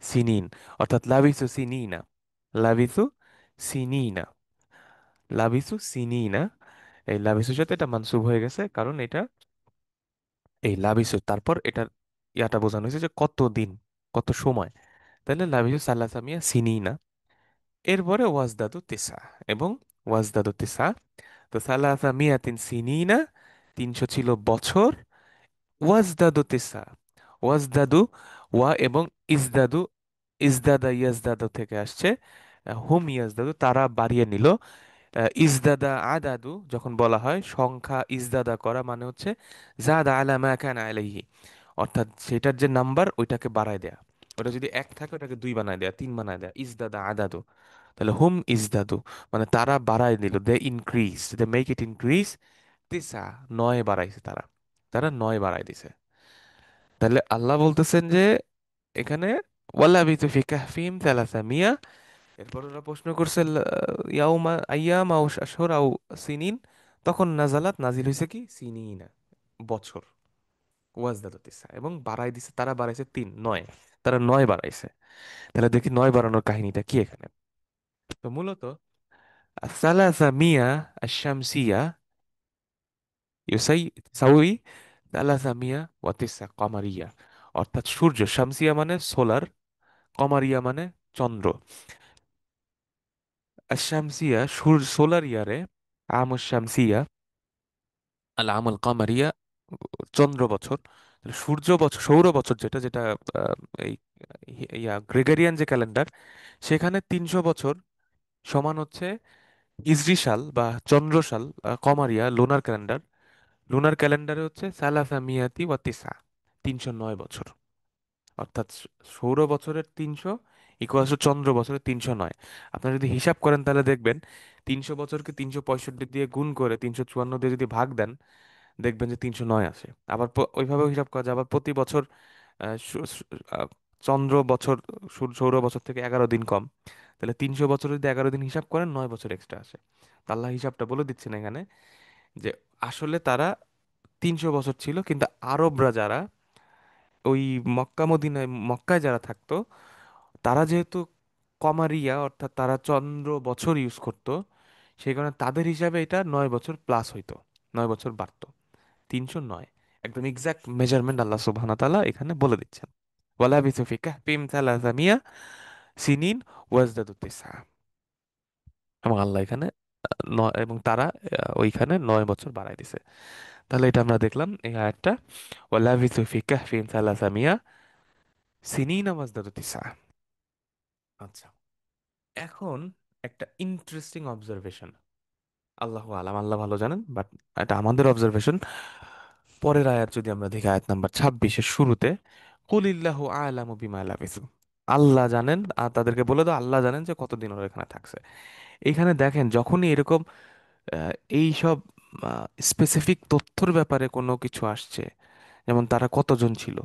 সিনিন, অর্থাৎ লাবিসু সিনিনা, লাবিসু সিনিনা, লাবিসু সিনিনা। এই লাবিসুর সাথে এটা মানসুব হয়ে গেছে, কারণ এটা এই লাবিসু তারপর এটা ইয়াটা বোঝানো হয়েছে যে কত দিন, কত সময়। তাহলে লাবিসু সালাসা মিয়া সিনিনা, এরপরে ওয়াজদাদু তিসা, এবং ওয়াজদাদু তিসা। তো সালাসা মিয়াতিন সিনিনা, 300 ছিল বছর, ওয়াজদাদু তিসা, ওয়াজদাদু, ওয়া এবং ইজদাদু, ইজদাদা ইয়াজদাদু থেকে আসছে, হুম ইয়াজদাদু তারা বাড়িয়ে নিল, ইজদাদা আদাদু যখন বলা হয় সংখ্যা ইজদাদা করা মানে হচ্ছে জাদা আলা মা কানা আলাইহি, অর্থাৎ সেটার যে নাম্বার ওইটাকে বাড়ায় দেয়া। ওটা যদি এক থাকে ওটাকে দুই বানায় দেয়া, তিন বানায় দেয়া, ইজদাদা আদাদু। তাহলে হুম ইজদাদু মানে তারা বাড়ায় দিল, they increase, they make it increase. তিসা নয় বাড়াইছে তারা, তারা নয় বাড়াই দিছে। তাহলে আল্লাহ বলতেছেন যে এখানে ওয়াল্লা বিতু ফি কাহফিহিম সালাসা মিয়া। এরপর ওরা প্রশ্ন করছে ইয়াউমা আইয়াম আও আশহুর আও সিনিন, তখন নাজালাত নাজিল হয়েছে কি সিনিনা, বছর। ওয়াজদাদু তিসা এবং বাড়াই দিছে, তারা বাড়াইছে তিন নয়, তারা নয় বাড়াইছে। তাহলে দেখি নয় বাড়ানোর কাহিনীটা কি এখানে। তো মূলত সালাসা মিয়া আশ-শামসিয়া সাউই সালাসা মিয়া ওয়া তিসা কমারিয়া, অর্থাৎ সূর্য, শামসিয়া মানে সোলার, কমারিয়া মানে চন্দ্র। আশ-শামসিয়া সোলার ইয়ারে, আমুশ শামসিয়া আল আমল কামারিয়া চন্দ্র বছর। তাহলে সূর্য বছর, সৌর বছর যেটা যেটা এই গ্রেগরিয়ান যে ক্যালেন্ডার, সেখানে 300 বছর সমান হচ্ছে হিজরি সাল বা চন্দ্র সাল, কমারিয়া লুনার ক্যালেন্ডার। লুনার ক্যালেন্ডারে হচ্ছে সালাসা মিয়াতি ওয়া তিসা, 309 বছর। অর্থাৎ সৌর বছরের 300 ইকুয়ালস টু চন্দ্র বছরের 309। আপনারা যদি হিসাব করেন তাহলে দেখবেন 300 বছরকে 365 দিয়ে গুণ করে 354 দিয়ে যদি ভাগ দেন, দেখবেন যে 309 আসে। আবার ওইভাবেও হিসাব করা যায়, আবার প্রতি বছর সু- সু- আহ, চন্দ্র বছর সৌর বছর থেকে 11 দিন কম। তাহলে 300 বছর যদি 11 দিন হিসাব করেন 9 বছর এক্সট্রা আসে। তা আল্লাহ হিসাবটা বলে দিচ্ছেন এখানে যে আসলে তারা 300 বছর ছিল, কিন্তু আরবরা যারা ওই মক্কা মদিনায় মক্কায় যারা থাকতো, তারা যেহেতু কমারিয়া অর্থাৎ তারা চন্দ্র বছর ইউজ করতো, সেই কারণে তাদের হিসাবে এটা 9 বছর প্লাস হইতো, 9 বছর বাড়তো। 309 একদম এক্সাক্ট মেজারমেন্ট আল্লাহ সুবহানাহু ওয়া তাআলা এখানে বলে দিচ্ছেন। ওয়ালা বিসু ফি কাহফিহিম সালাসা মিয়া সিনিন ওয়াজদাদু তিসআ। এবং আল্লাহ এখানে নয়, এবং তারা ওইখানে 9 বছর বাড়াই দিছে। তাহলে এটা আমরা দেখলাম এই আয়াতটা, ওয়ালা বিসু ফি কাহফিহিম সালাসা মিয়া সিনিনা ওয়াজদাদু তিসআ। আচ্ছা, এখন একটা ইন্টারেস্টিং অবজারভেশন, আল্লাহ আলাম আল্লাহ ভালো জানেন, বাট এটা আমাদের অবজারভেশন। পরের আয়াত যদি আমরা দেখি, আয়াত নাম্বার 26-এর শুরুতে কুলিল্লাহু আ'লামু বিমা লাবিসু, আল্লাহ জানেন, আর তাদেরকে বলে দাও আল্লাহ জানেন যে কতদিন ওরা এখানে থাকছে। এখানে দেখেন যখনই এরকম এই সব স্পেসিফিক তথ্যর ব্যাপারে কোনো কিছু আসছে, যেমন তারা কতজন ছিল,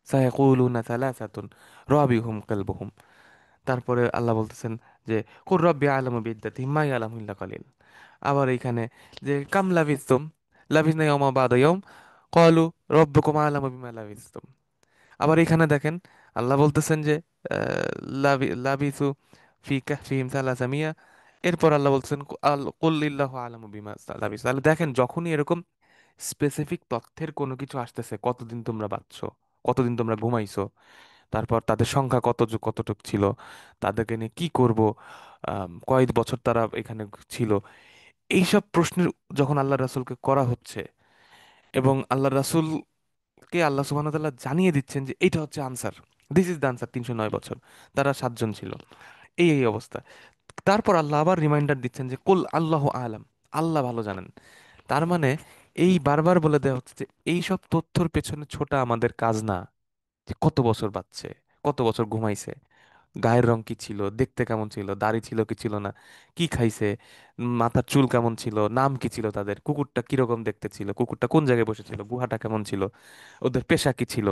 সায়াকুলুনা সালাসাতুন রাবিহুম কালবুহুম, তারপরে আল্লাহ বলতেছেন যে কুর রব্বি আ'লামু বিদ্দাতিহিম মা ইয়ালামু ইল্লা কালিল। আবার এইখানে যে কাম লাবিসতুম লাবিসনা ইয়াওমা বা'দা ইয়াওম ক্বালু রব্বুকুম আ'লামু বিমা লাবিসতুম। আবার এখানে দেখেন আল্লাহ বলতেছেন যে লাবিসু ফি কাহফিহিম সালাসা মিয়া। এরপর আল্লাহ বলতেছেন কুল লিল্লাহু আ'লামু বিমা লাবিসু। তাহলে দেখেন যখনই এরকম স্পেসিফিক তথ্যের কোনো কিছু আসতেছে, কতদিন তোমরা বাঁচছো, কতদিন তোমরা ঘুমাইছো, তারপর তাদের সংখ্যা কতটুক ছিল, তাদেরকে নিয়ে কি করব, কয়েক বছর তারা এখানে ছিল, এইসব প্রশ্নের যখন আল্লাহ রাসূলকে করা হচ্ছে, এবং আল্লাহ রাসূলকে আল্লাহ সুবহানাহু ওয়া তাআলা জানিয়ে দিচ্ছেন যে এইটা হচ্ছে answer, this is the answer, 309 বছর তারা 7 জন ছিল, এই অবস্থা। তারপর আল্লাহ আবার রিমাইন্ডার দিচ্ছেন যে কুল আল্লাহু আলাম, আল্লাহ ভালো জানেন। তার মানে এই বারবার বলে দেওয়া হচ্ছে যে এই সব তথ্যর পেছনে ছোটা আমাদের কাজ না, যে কত বছর বাঁচছে, কত বছর ঘুমাইছে, গায়ের রং কি ছিল, দেখতে কেমন ছিল, দাড়ি ছিল কি ছিল না, কি খাইছে, মাথার চুল কেমন ছিল, নাম কি ছিল তাদের, কুকুরটা কিরকম দেখতে ছিল, কুকুরটা কোন জায়গায় বসেছিল, গুহাটা কেমন ছিল, ওদের পেশা কি ছিল,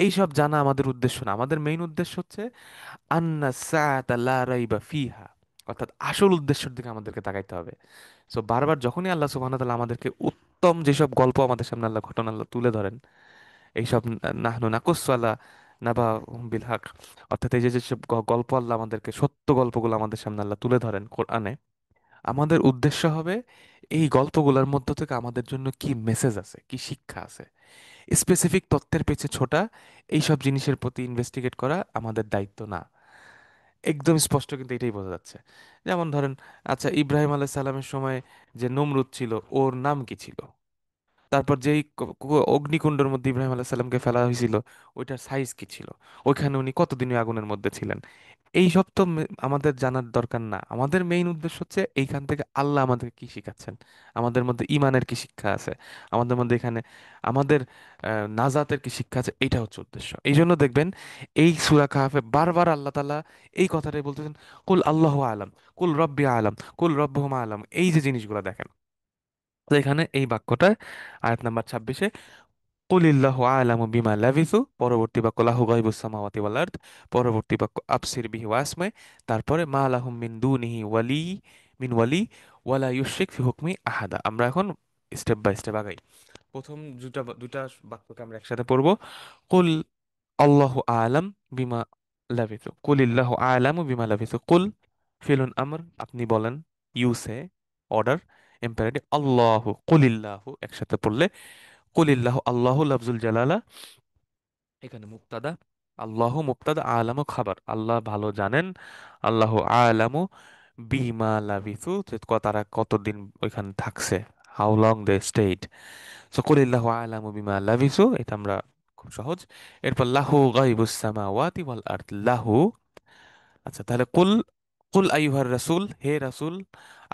এইসব জানা আমাদের উদ্দেশ্য না। আমাদের মেইন উদ্দেশ্য হচ্ছে আন্না সাআতা লা রাইবা ফিহা, অর্থাৎ আসল উদ্দেশ্যের দিকে আমাদেরকে তাকাইতে হবে। সো বারবার যখনই আল্লাহ সুবহানাহু ওয়া তাআলা আমাদেরকে উত্তম যেসব গল্প আমাদের সামনে আল্লাহ ঘটনা আল্লাহ তুলে ধরেন, এইসব নাহনু নাকুসু আলা নাবা বিল হক, অর্থাৎ এই যে যেসব গল্প আল্লাহ আমাদেরকে, সত্য গল্পগুলো আমাদের সামনে আল্লাহ তুলে ধরেন কোরআনে, আমাদের উদ্দেশ্য হবে এই গল্পগুলোর মধ্য থেকে আমাদের জন্য কি মেসেজ আছে, কি শিক্ষা আছে, স্পেসিফিক তথ্যের পেছে ছোটা, এইসব জিনিসের প্রতি ইনভেস্টিগেট করা আমাদের দায়িত্ব না। একদম স্পষ্ট কিন্তু এটাই বোঝা যাচ্ছে। যেমন ধরেন, আচ্ছা ইব্রাহিম আলাইহিস সালামের সময় যে নমরুদ ছিল, ওর নাম কি ছিল, তারপর যেই অগ্নিকুণ্ডের মধ্যে ইব্রাহিম আলাইহিস সালামকে ফেলা হয়েছিল, ওইটার সাইজ কি ছিল, ওইখানে উনি কতদিন ওই আগুনের মধ্যে ছিলেন, এই সব তো আমাদের জানার দরকার না। আমাদের মেইন উদ্দেশ্য হচ্ছে এইখান থেকে আল্লাহ আমাদের কি শিখাচ্ছেন, আমাদের মধ্যে ইমানের কি শিক্ষা আছে, আমাদের মধ্যে এখানে আমাদের নাজাতের কি শিক্ষা আছে, এইটা হচ্ছে উদ্দেশ্য। এই জন্য দেখবেন এই সূরা কাহাফে বারবার আল্লাহ তাআলা এই কথাটাই বলতেছেন, কুল আল্লাহু আলাম, কুল রব্বি আলাম, কুল রব্বুহুমা আলাম। এই যে জিনিসগুলো দেখেন, তো এখানে এই বাক্যটায় আয়াত নাম্বার 26-এ কুলিল্লাহু আ'লামু বিমা লাবিসু, পরবর্তী বাক্য লাহু গায়বুস সামাওয়াতি ওয়াল আরদ, পরবর্তী বাক্য আবসির বিহি ওয়াসমে, তারপরে মা লাহুম মিন দুনিহি ওয়ালি ওয়ালা ইউশরিক ফি হুকমি আহাদা। আমরা এখন স্টেপ বাই স্টেপ আগাই। প্রথম দুটা বাক্যকে আমরা একসাথে পড়বো। কুল আল্লাহু আ'লাম বিমা লাবিসু, কুলিল্লাহু আ'লামু বিমা লাবিসু। কুল ফিলুন আমর, আপনি বলেন, ইউ সে, অর্ডার, ইম্পারেটিভ। আল্লাহু, কুলিল্লাহু একসাথে পড়লে কুলিল্লাহু, আল্লাহু লাফজুল জালালা, এখানে মুক্তাদা, আল্লাহু মুক্তাদা, আলামু খাবার, আল্লাহ ভালো জানেন, আল্লাহু আলামু বিমা লাবিথু, যে তারা কতদিন ওইখানে থাকছে, how long they stayed. So কুলিল্লাহু আলামু বিমা লাবিসু, এটা আমরা খুব সহজ। এরপর লাহু গায়বুস সামাওয়াতি ওয়াল আরদ, লাহু। আচ্ছা, তাহলে কুল, কুল আইয়ুহার রাসূল, হে রাসূল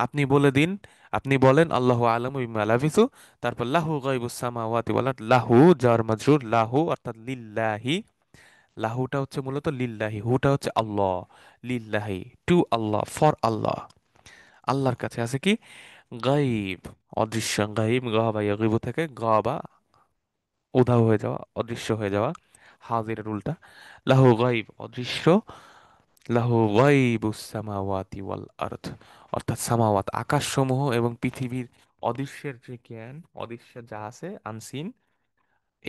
আপনি বলে দিন, আপনি বলেন, আল্লাহু আলামু বিমা লাবিসু, তারপর লাহু গায়বুস সামাওয়াতি ওয়াল আরদ, লাহু জার মাজরুর, লাহু অর্থাৎ লিল্লাহি, লাহুটা হচ্ছে মূলত লিল্লাহি, হুটা হচ্ছে আল্লাহ, লিল্লাহি টু আল্লাহ, ফর আল্লাহ। আল্লাহর কাছে আছে কি, গাইব, অদৃশ্য, গাইব গাবা ইয়াগিবু থেকে গাবা, উধাও হয়ে যাওয়া, অদৃশ্য হয়ে যাওয়া, হাজিরের উল্টা। লাহু গাইব অদৃশ্য, লাহু গাইবুস সামাওয়াতি ওয়াল আরদ, অর্থাৎ সামাওয়াত আকাশসমূহ এবং পৃথিবীর অদৃশ্যের যে জ্ঞান, অদৃশ্য যা আছে আনসিন,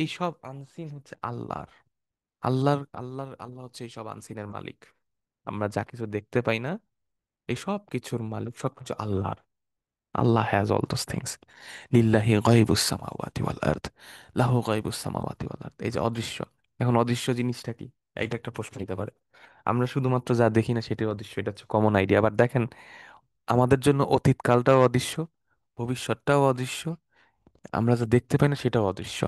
এই সব আনসিন হচ্ছে আল্লাহর। আল্লাহ হচ্ছে এই সব আনসিনের মালিক। আমরা যা কিছু দেখতে পাই না, এই সব কিছুর মালিক, সবকিছু আল্লাহর। আল্লাহ হ্যাজ অল দোজ থিংস। লিল্লাহি গায়বুস সামাওয়াতি ওয়াল আরদ, লাহু গায়বুস সামাওয়াতি ওয়াল আরদ, এই যে অদৃশ্য। এখন অদৃশ্য জিনিসটা কি, এইটা একটা প্রশ্ন নিতে পারে। আমরা শুধুমাত্র যা দেখি না সেটাই অদৃশ্য, এটা হচ্ছে কমন আইডিয়া। আবার দেখেন, আমাদের জন্য অতীতকালটাও অদৃশ্য, ভবিষ্যৎটাও অদৃশ্য, আমরা যা দেখতে পাই না সেটাও অদৃশ্য।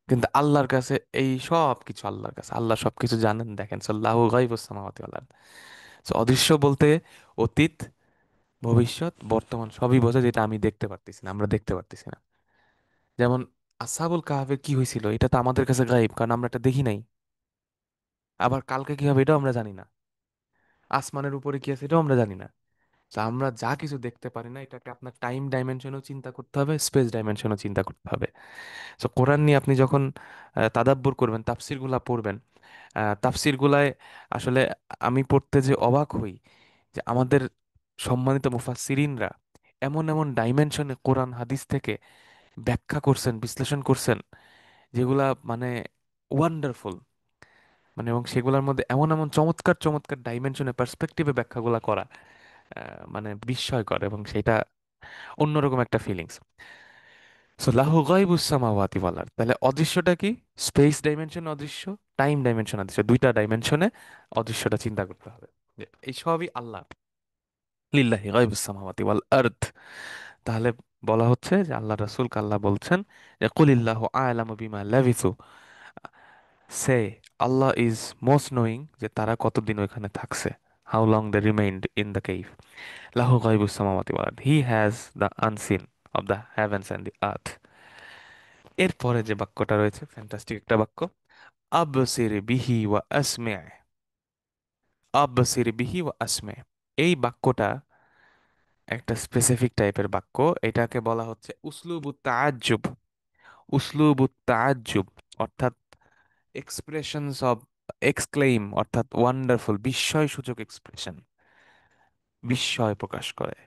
কিন্তু আল্লাহর কাছে এই সব কিছু, আল্লাহর কাছে, আল্লাহ সবকিছু জানেন, দেখেন। সাল্লাহু গায়বুস সামাওয়াতি ওয়াল আরদ। So, অদৃশ্য বলতে অতীত, ভবিষ্যৎ, বর্তমান সবই বোঝায়, যেটা আমি দেখতে পারতেছি না, আমরা দেখতে পারতেছি না। যেমন আসহাবুল কাহাফের কি হয়েছিল, এটা তো আমাদের কাছে গায়েব, কারণ আমরা এটা দেখি নাই। আবার কালকে কি হবে এটাও আমরা জানি না। আসমানের উপরে কি আছে এটাও আমরা জানি না। তো আমরা যা কিছু দেখতে পারি না, এটাকে আপনার টাইম ডাইমেনশনও চিন্তা করতে হবে, স্পেস ডাইমেনশনও চিন্তা করতে হবে। তো কোরআন নিয়ে আপনি যখন তাদাব্বুর করবেন, তাফসির গুলা পড়বেন, তাফসির গুলায় আসলে আমি পড়তে যে অবাক হই, যে আমাদের সম্মানিত মুফাসসিরিনরা এমন এমন ডাইমেনশনে কোরআন হাদিস থেকে ব্যাখ্যা করছেন, বিশ্লেষণ করছেন, যেগুলা মানে ওয়ান্ডারফুল। মানে এবং সেগুলোর মধ্যে এমন এমন চমৎকার চমৎকার ডাইমেনশনে পার্সপেক্টিভে ব্যাখ্যাগুলা করা, মানে বিস্ময়কর, এবং সেটা অন্যরকম একটা ফিলিংস। সো লাহু গায়বুস সামাওয়াতি ওয়াল আরদ, তাহলে অদৃশ্যটা কি, স্পেস ডাইমেনশন অদৃশ্য, টাইম ডাইমেনশন অদৃশ্য, দুইটা ডাইমেনশনে অদৃশ্যটা চিন্তা করতে হবে, যে এই সবই আল্লাহ। লিল্লাহি গায়বুস সামাওয়াতি ওয়াল আরদ, তাহলে বলা হচ্ছে যে আল্লাহ রাসূল আল্লাহ বলছেন যে কুলিল্লাহু আ'লামু বিমা লাবিসু, say Allah is most knowing, যে তারা কতদিন ওইখানে থাকছে, how long they remained in the cave. লাহু গায়বুস সামাওয়াতি ওয়াল আরদ, he has the unseen of the heavens and the earth. এরপরে যে বাক্যটা রয়েছে, ফ্যান্টাস্টিক একটা বাক্য, আবসির বিহি ওয়া আসমে, আবসির বিহি ওয়া আসমে। এই বাক্যটা একটা স্পেসিফিক টাইপের বাক্য। এটাকে বলা হচ্ছে উসলুবুত তাআজ্জুব, উসলুবুত তাআজ্জুব, অর্থাৎ এক্সপ্রেশনস অফ এক্সক্লেইম, অর্থাৎ ওয়ান্ডারফুল, বিস্ময় সূচক এক্সপ্রেশন, বিস্ময় প্রকাশ করে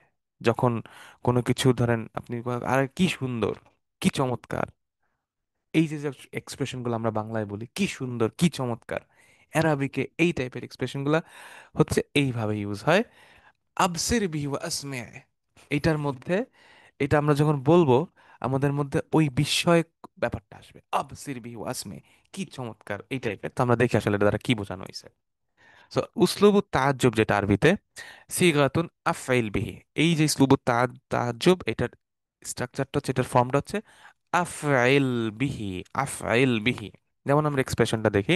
যখন কোনো কিছু, ধরেন আপনি আরে কি সুন্দর, কি চমৎকার, এই যে যে এক্সপ্রেশনগুলো আমরা বাংলায় বলি, কি সুন্দর, কি চমৎকার, অ্যারাবিকে এই টাইপের এক্সপ্রেশনগুলো হচ্ছে এইভাবে ইউজ হয়। আবসির বিহি ওয়া আসমে, এটার মধ্যে, এটা আমরা যখন বলবো, আমাদের মধ্যে ওই বিস্ময় ব্যাপারটা আসবে, আবসির বিহি ওয়া আসমে, কি চমৎকার, এই টাইপের। তো আমরা দেখি আসলে এটা দ্বারা কি বোঝানো হয়েছে। সো উসলুবুত তাআজ্জুব যেটা আরবিতে, সিগাতুন আফঈল বিহি, এই যে উসলুবুত তাআজ্জুব, এটা স্ট্রাকচারটা হচ্ছে, এটার ফর্মটা হচ্ছে আফআইল বিহি, আফআইল বিহি। যেমন আমরা এক্সপ্রেশনটা দেখি,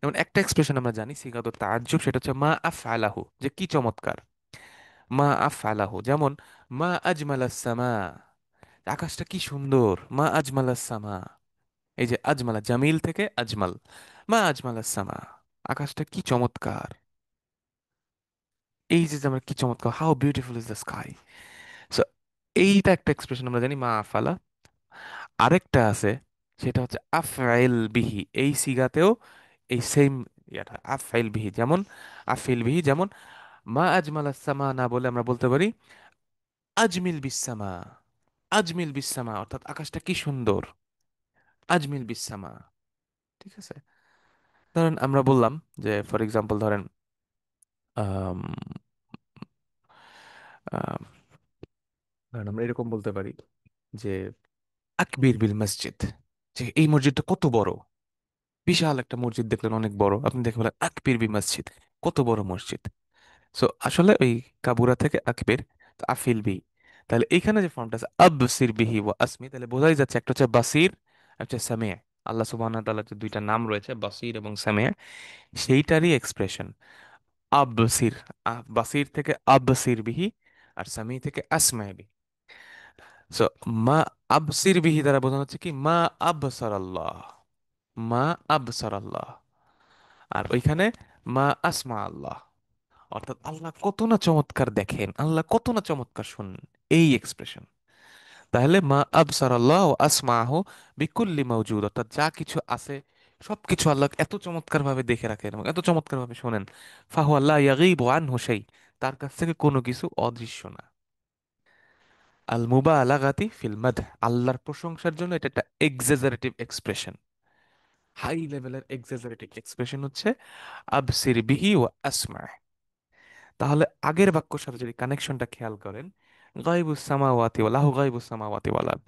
যেমন একটা এক্সপ্রেশন আমরা জানি সিগাত তাজ্জুব, সেটা হচ্ছে মা আফআলাহু, যে কি চমৎকার। মা আফআলাহু, যেমন মা আজমালাস সামা, আকাশটা কি সুন্দর। মা আজমালাস সামা, এই যে আজমালা, জামিল থেকে আজমাল, মা আজমালাস সামা, আকাশটা কি চমৎকার। এই যে আমরা কি চমৎকার, how beautiful is the sky. So এইটা একটা এক্সপ্রেশন আমরা জানি, মা আফালা। আরেকটা আছে, সেটা হচ্ছে আফআইল বিহি, এই সিগাতেও এই সেম ইয়াটা আফআইল বিহি, যেমন আফিল বিহি, যেমন মা আজমালাস সামা না বলে আমরা বলতে পারি আজমিল বিসামা, আজমিল বিসামা, অর্থাৎ আকাশটা কি সুন্দর, আজমিল বিসামা। ঠিক আছে। ধরেন আমরা বললাম যে ফর এক্সাম্পল ধরেন আম, আম, ধরেন আমরা এরকম বলতে পারি যে আকবির বিল মসজিদ, যে এই মসজিদটা কত বড়। বিশাল একটা মসজিদ দেখলেন, অনেক বড়, আপনি দেখে বলেন আকবির বি মসজিদ, কত বড় মসজিদ। সো আসলে ওই কাবুরা থেকে আকবির, তো আফিল বি। তাহলে এইখানে যে ফর্মটা আছে আবসির বিহি ওয়া আসমি, তাহলে বোঝাই যাচ্ছে একটা হচ্ছে বাসির, একটা হচ্ছে সামিয়া। আল্লাহ সুবহানাহু ওয়া তাআলার যে দুইটা নাম রয়েছে বাসির এবং সামিয়া, সেইটারই এক্সপ্রেশন আবসির। বাসির থেকে আবসির বিহি, আর সামি থেকে আসমা বিহি। সো মা আবসির বিহি দ্বারা বোঝানো হচ্ছে কি মা আবসার আল্লাহ, মা আবসার আল্লাহ। আর ওইখানে মা আসমা আল্লাহ, অর্থাৎ আল্লাহ কত না চমৎকার দেখেন, আল্লাহ কত না চমৎকার শুনেন, এই এক্সপ্রেশন। তাহলে মা আবসার আল্লাহ ও আসমাহ বিকুল্লি মাউজুদ, অর্থাৎ যা কিছু আছে সবকিছু আল্লাহ এত চমৎকার ভাবে দেখে রাখেন এবং এত চমৎকার ভাবে শোনেন। ফাহু আল্লাহ ইয়াগীবু আনহু শাই, তার কাছ থেকে কোনো কিছু অদৃশ্য না। আল মুবালাগাতি ফিল মাদহ, আল্লাহর প্রশংসার জন্য এটা একটা এক্সাজারেটিভ এক্সপ্রেশন, হাই লেভেলের এক্সাজারেটিভ এক্সপ্রেশন হচ্ছে আবসির বিহি ওয়া আসমা। তাহলে আগের বাক্যর সাথে যদি কানেকশনটা খেয়াল করেন, গায়বুস সামাওয়াতি ওয়া লাহু গায়বুস সামাওয়াতি ওয়াল আরদ,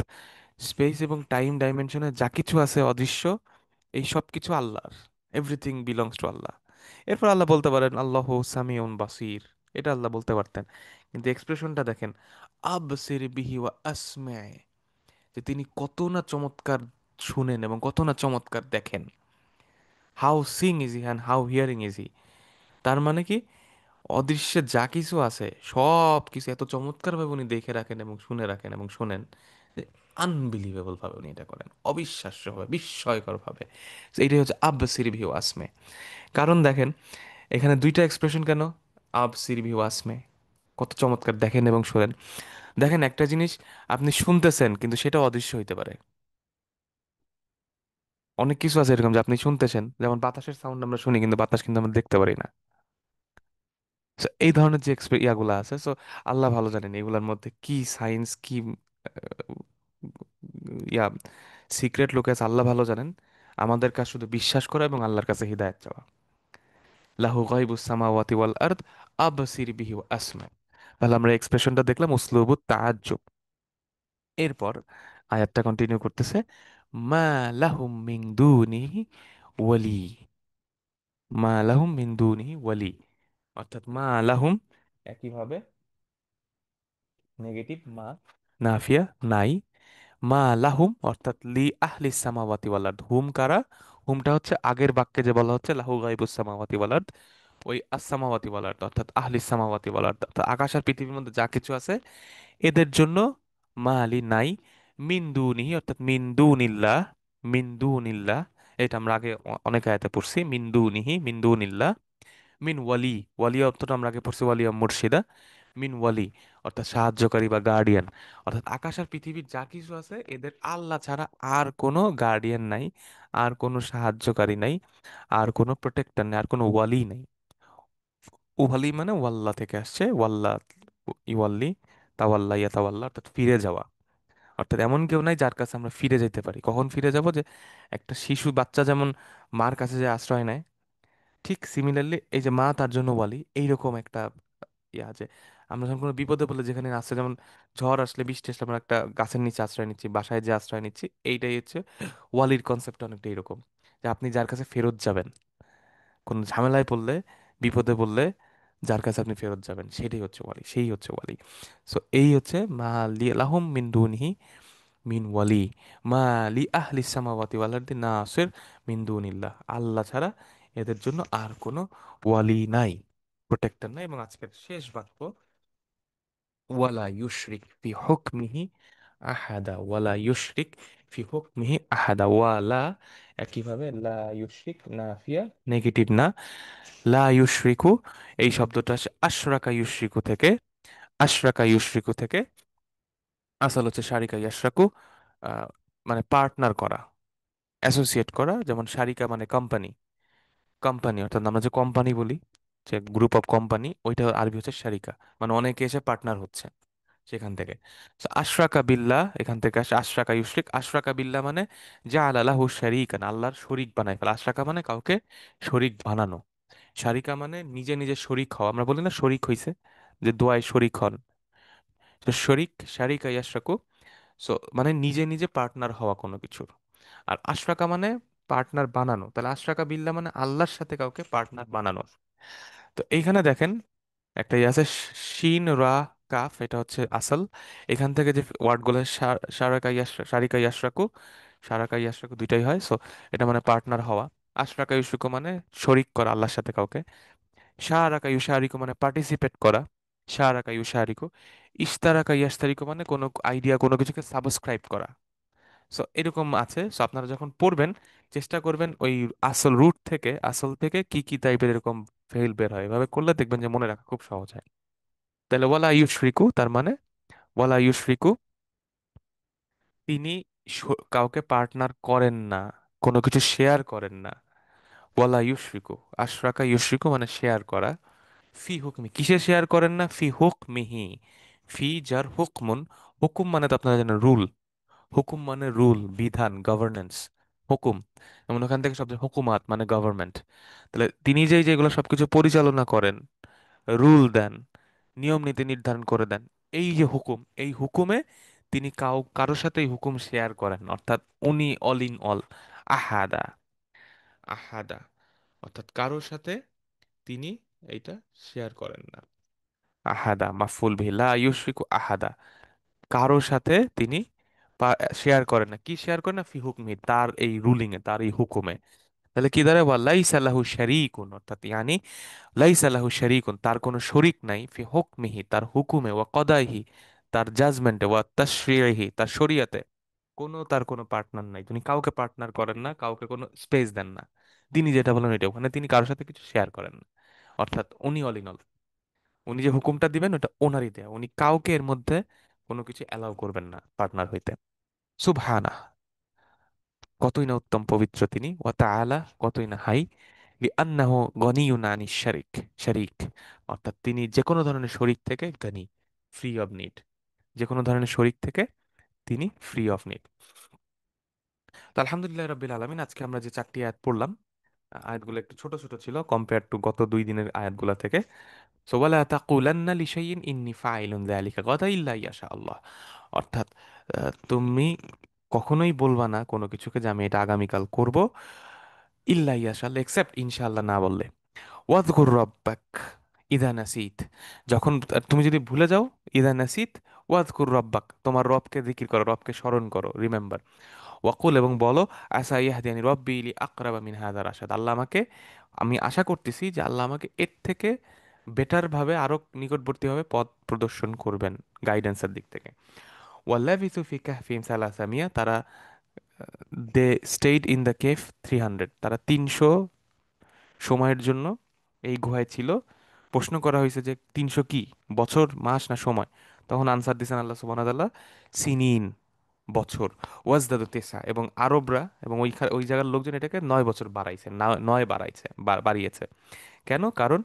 স্পেস এবং টাইম ডাইমেনশনে যা কিছু আছে অদৃশ্য, এই সব কিছু আল্লাহর, এভরিথিং বিলংস টু আল্লাহ। এরপর আল্লাহ বলতে পারেন আল্লাহ সামিউন বাসির, এটা আল্লাহ বলতে পারতেন, কিন্তু এক্সপ্রেশনটা দেখেন আবসির বিহি ওয়া আসমা, যে তিনি কত না চমৎকার শুনেন এবং কত না চমৎকার দেখেন। How Singh is he and how hearing is he, তার মানে কি অদৃশ্যে যা কিছু আছে সব কিছু এত চমৎকার ভাবে উনি দেখে রাখেন এবং শুনে রাখেন এবং শোনেন, যে আনবিলিভেবল ভাবে উনি এটা করেন, অবিশ্বাস্য ভাবে, বিস্ময়কর ভাবে। তো এইটাই হচ্ছে আবসির ভিউ আসমে। কারণ দেখেন এখানে দুইটা এক্সপ্রেশন কেন, আবসির ভিউ আসমে, কত চমৎকার দেখেন এবং শোনেন। দেখেন একটা জিনিস আপনি শুনতেছেন কিন্তু সেটা অদৃশ্য হইতে পারে। অনেক কিছু আছে এরকম যে আপনি শুনতেছেন, যেমন বাতাসের সাউন্ড আমরা শুনি কিন্তু বাতাস কিন্তু আমরা দেখতে পারি না। So, এই ধরনের যে ইয়াগুলা আছে, সো আল্লাহ ভালো জানেন এগুলার মধ্যে কি সায়েন্স, কি ইয়া সিক্রেট লুক আছে, আল্লাহ ভালো জানেন। আমাদের কাজ শুধু বিশ্বাস করা এবং আল্লাহর কাছে হিদায়াত চাওয়া। লাহু গায়বুস সামাওয়াতি ওয়াল আরদ আবসির বিহি ওয়া আসমা। তাহলে আমরা এক্সপ্রেশনটা দেখলাম উসলুবুত তাআজ্জুব। এরপর আয়াতটা কন্টিনিউ করতেছে, মা লাহুম মিন দুনিহি ওয়ালি, মা লাহুম মিন দুনিহি ওয়ালি, অর্থাৎ মা লাহুম একইভাবে নেগেটিভ মা, নাফিয়া নাই, মা লাহুম অর্থাৎ লি আহলি সামাওয়াতি ওয়াল আরদ, হুম কারা, হুমটা হচ্ছে আগের বাক্যে যে বলা হচ্ছে লাহু গায়বুস সামাওয়াতি ওয়াল আরদ, ওই আসসামাওয়াতি ওয়াল আরদ অর্থাৎ আহলি সামাওয়াতি ওয়াল আরদ, অর্থাৎ আকাশ আর পৃথিবীর মধ্যে যা কিছু আছে এদের জন্য মা আলি নাই, মিন দুনিহি অর্থাৎ মিন দুনিল্লাহ, মিন দুনিল্লাহ, এটা আমরা আগে অনেক আয়াতে পড়ছি, মিন দুনিহি মিন দুনিল্লাহ, মিন ওয়ালি, ওয়ালি অর্থটা আমরা আগে পড়ছি ওয়ালিয়া মুর্শিদা, মিন ওয়ালি অর্থাৎ সাহায্যকারী বা গার্ডিয়ান, অর্থাৎ আকাশ আর পৃথিবীর যা কিছু আছে এদের আল্লাহ ছাড়া আর কোনো গার্ডিয়ান নাই, আর কোনো সাহায্যকারী নাই, আর কোনো প্রোটেক্টর নেই, আর কোনো ওয়ালি নাই। ওয়ালি মানে ওয়াল্লা থেকে আসছে, ওয়াল্লা, ইওয়াল্লি, তাওয়াল্লা, ইয়া তাওয়াল্লা, অর্থাৎ ফিরে যাওয়া। অর্থাৎ এমন কেউ নাই যার কাছে আমরা ফিরে যেতে পারি। কখন ফিরে যাব, যে একটা শিশু বাচ্চা যেমন মার কাছে যে আশ্রয় নেয়, ঠিক সিমিলারলি এই যে মা তার জন্য ওয়ালি, এইরকম একটা ইয়া আছে। আমরা যখন কোনো বিপদে পড়লে, যেখানে আসছে যেমন ঝড় আসলে, বৃষ্টি আসলে, আমরা একটা গাছের নিচে আশ্রয় নিচ্ছি, বাসায় যে আশ্রয় নিচ্ছি, এইটাই হচ্ছে ওয়ালির কনসেপ্ট, অনেকটা এরকম, যে আপনি যার কাছে ফেরত যাবেন কোনো ঝামেলায় পড়লে, বিপদে পড়লে, যার কাছে আপনি ফেরত যাবেন সেটাই হচ্ছে ওয়ালি, সেই হচ্ছে ওয়ালি। সো এই হচ্ছে মা লি লাহুম মিন দুনিহি মিন ওয়ালি, মা লি আহলি সামাওয়াতি ওয়াল আরদি নাসির মিন দুনিল্লাহ, আল্লাহ ছাড়া এদের জন্য আর কোনো ওয়ালি নাই, প্রোটেক্টর নাই। এবং আজকের শেষ বাক্য, ওয়ালা ইউশরিক ফি হুকমিহি আহাদা, ওয়ালা ইউশরিক ফি হুকমিহি আহাদা, ওয়ালা একইভাবে লা ইউশরিক, নাফিয়া নেগেটিভ না, লা ইউশরিকু, এই শব্দটা আসে আশরাকা ইউশরিকু থেকে, আশরাকা ইউশরিকু থেকে, আসল হচ্ছে শারিকা ইয়াশরাকু, আহ, মানে পার্টনার করা, অ্যাসোসিয়েট করা। যেমন শারিকা মানে কোম্পানি, কোম্পানি অর্থাৎ আমরা যে কোম্পানি বলি, যে গ্রুপ অফ কোম্পানি, ওইটা আরবি হচ্ছে শারিকা, মানে অনেকে এসে পার্টনার হচ্ছে সেখান থেকে। So, আশরাকা বিল্লাহ এখান থেকে আসে, আশরাকা ইউশরিক, আশরাকা বিল্লাহ মানে জাআলা লাহু শারীকান, আল্লাহর শরীক বানায় ফেলা। আশরাকা মানে কাউকে শরীক বানানো, শারিকা মানে নিজে নিজে শরিক হওয়া, আমরা বলি না শরিক হইছে, যে দোয়ায় শরিক হন, তো শরিক শারিকা ইয়াশরাকু, সো মানে নিজে নিজে পার্টনার হওয়া কোনো কিছুর। আর আশরাকা মানে পার্টনার বানানো, তাহলে আশরাকা বিল্লাহ মানে আল্লাহর সাথে কাউকে পার্টনার বানানো। তো এইখানে দেখেন একটা ইয়ে আছে, শিন রা কাফ, এটা হচ্ছে আসল। এখান থেকে যে ওয়ার্ডগুলো শারিকা ইয়াশরাকু, সারাকা ইয়াশরাকু দুইটাই হয়। সো এটা মানে পার্টনার হওয়া। আশরাকা ইউশরিকু মানে শরিক করা আল্লাহর সাথে কাউকে। শারাকা ইউশারিকু মানে পার্টিসিপেট করা, শারাকা ইউশারিকু। ইশতারাকা ইয়াশতারিকু মানে কোনো আইডিয়া, কোনো কিছুকে সাবস্ক্রাইব করা। সো এরকম আছে। সো আপনারা যখন পড়বেন চেষ্টা করবেন ওই আসল রুট থেকে, আসল থেকে কি কি টাইপের এরকম ফেল বের হয়, এভাবে করলে দেখবেন যে মনে রাখা খুব সহজ হয়। তাহলে ওয়ালা ইউশরিকু তার মানে, ওয়ালা ইউশরিকু তিনি কাউকে পার্টনার করেন না, কোনো কিছু শেয়ার করেন না। ওয়ালা ইউশরিকু, আশরাকা ইউশরিকু মানে শেয়ার করা, ফি হুকমি কিসে শেয়ার করেন না, ফি হুকমিহি, ফি যার হুকমুন, হুকুম মানে তো আপনারা জানেন রুল, হুকুম মানে রুল বিধান গভর্নেন্স, হুকুম, যেমন ওখান থেকে শব্দ হুকুমাত মানে গভর্নমেন্ট। তাহলে তিনি যে যেগুলো সবকিছু পরিচালনা করেন, রুল দেন, নিয়ম নীতি নির্ধারণ করে দেন, এই যে হুকুম, এই হুকুমে তিনি কারোর সাথে এই হুকুম শেয়ার করেন না। অর্থাৎ উনি অল ইন অল, আহাদা, আহাদা অর্থাৎ কারোর সাথে তিনি এইটা শেয়ার করেন না। আহাদা মাফুল বিহি, লা ইউশরিকু আহাদা, কারোর সাথে তিনি শেয়ার করেন না, কি শেয়ার করেন না, ফি হুকমি তার এই রুলিং এ, তার এই হুকুমে। তাহলে কি দাঁড়ায়, ওয়া লাইসা লাহু শারীকুন, অর্থাৎ ইয়ানি লাইসা লাহু শারীকুন, তার কোনো শরিক নাই, ফি হুকমিহি তার হুকুমে, ওয়া কদাইহি তার জাজমেন্টে, ওয়া তাশরিহি তার শরিয়াতে, তার কোনো পার্টনার নাই, তিনি কাউকে পার্টনার করেন না, কাউকে কোনো স্পেস দেন না। তিনি যেটা বলেন এটা, ওখানে তিনি কারোর সাথে কিছু শেয়ার করেন না। অর্থাৎ উনি অল ইন অল, উনি যে হুকুমটা দিবেন ওটা ওনারই দেয়া, উনি কাউকে এর মধ্যে কোনো কিছু অ্যালাউ করবেন না পার্টনার হইতে। সুবহানাহ, কতই না উত্তম পবিত্র তিনি, ওয়া তাআলা কতই না হাই, লিআন্নাহু গনিয়ুন আনিশ শারিক, শারিক অর্থাৎ তিনি যে কোনো ধরনের শরিক থেকে গনি, ফ্রি অফ নিড, যে কোনো ধরনের শরিক থেকে তিনি ফ্রি অফ নিড। তো আলহামদুলিল্লাহ রাব্বিল আলামিন, আজকে আমরা যে চারটি আয়াত পড়লাম, আয়াতগুলো একটু ছোট ছোট ছিল কম্পেয়ার টু গত 2 দিনের আয়াতগুলা থেকে। সো ওয়ালা তাকুলান্না লিশাইইন ইন্নী ফাইলুন যালিকা গাদা ইল্লা ইয়াশা আল্লাহ, অর্থাৎ তুমি কখনোই বলবা না কোনো কিছুকে যে আমি এটা আগামীকাল করব, ইল্লা ইয়াশা আল্লাহ এক্সেপ্ট ইনশাআল্লাহ না বললে। ওয়াযকুর রাব্বাক ইদা নাসিত, যখন তুমি যদি ভুলে যাও, ইদা নাসিত ওয়াযকুর রাব্বাক, তোমার রবকে জিকির করো, রবকে স্মরণ করো, রিমেম্বার। ওয়াকুল এবং বলো, আসা ইয়াহদিয়ানি রব্বি লি আকরাবা মিন হাযা রাশাদ, আল্লাহ আমাকে, আমি আশা করতেছি যে আল্লাহ আমাকে এর থেকে বেটার ভাবে, আরো নিকটবর্তী ভাবে পথ প্রদর্শন করবেন গাইডেন্সের দিক থেকে। ওয়াল্লাবিসু ফি কাহফিহিম সালাসামিয়া, তারা দে স্টেইড ইন দ্য কেভ 300, তারা 300 সময়ের জন্য এই গুহায় ছিল। প্রশ্ন করা হয়েছে যে 300 কি, বছর, মাস না সময়? তখন আনসার দিছেন আল্লাহ সুবহানাহু ওয়া তাআলা, সিনিন বছর, ওয়াজদাদু তেসা, এবং আরবরা এবং ওই জায়গার লোকজন এটাকে 9 বছর বাড়াইছে, 9 বাড়াইছে, বাড়িয়েছে। কেন? কারণ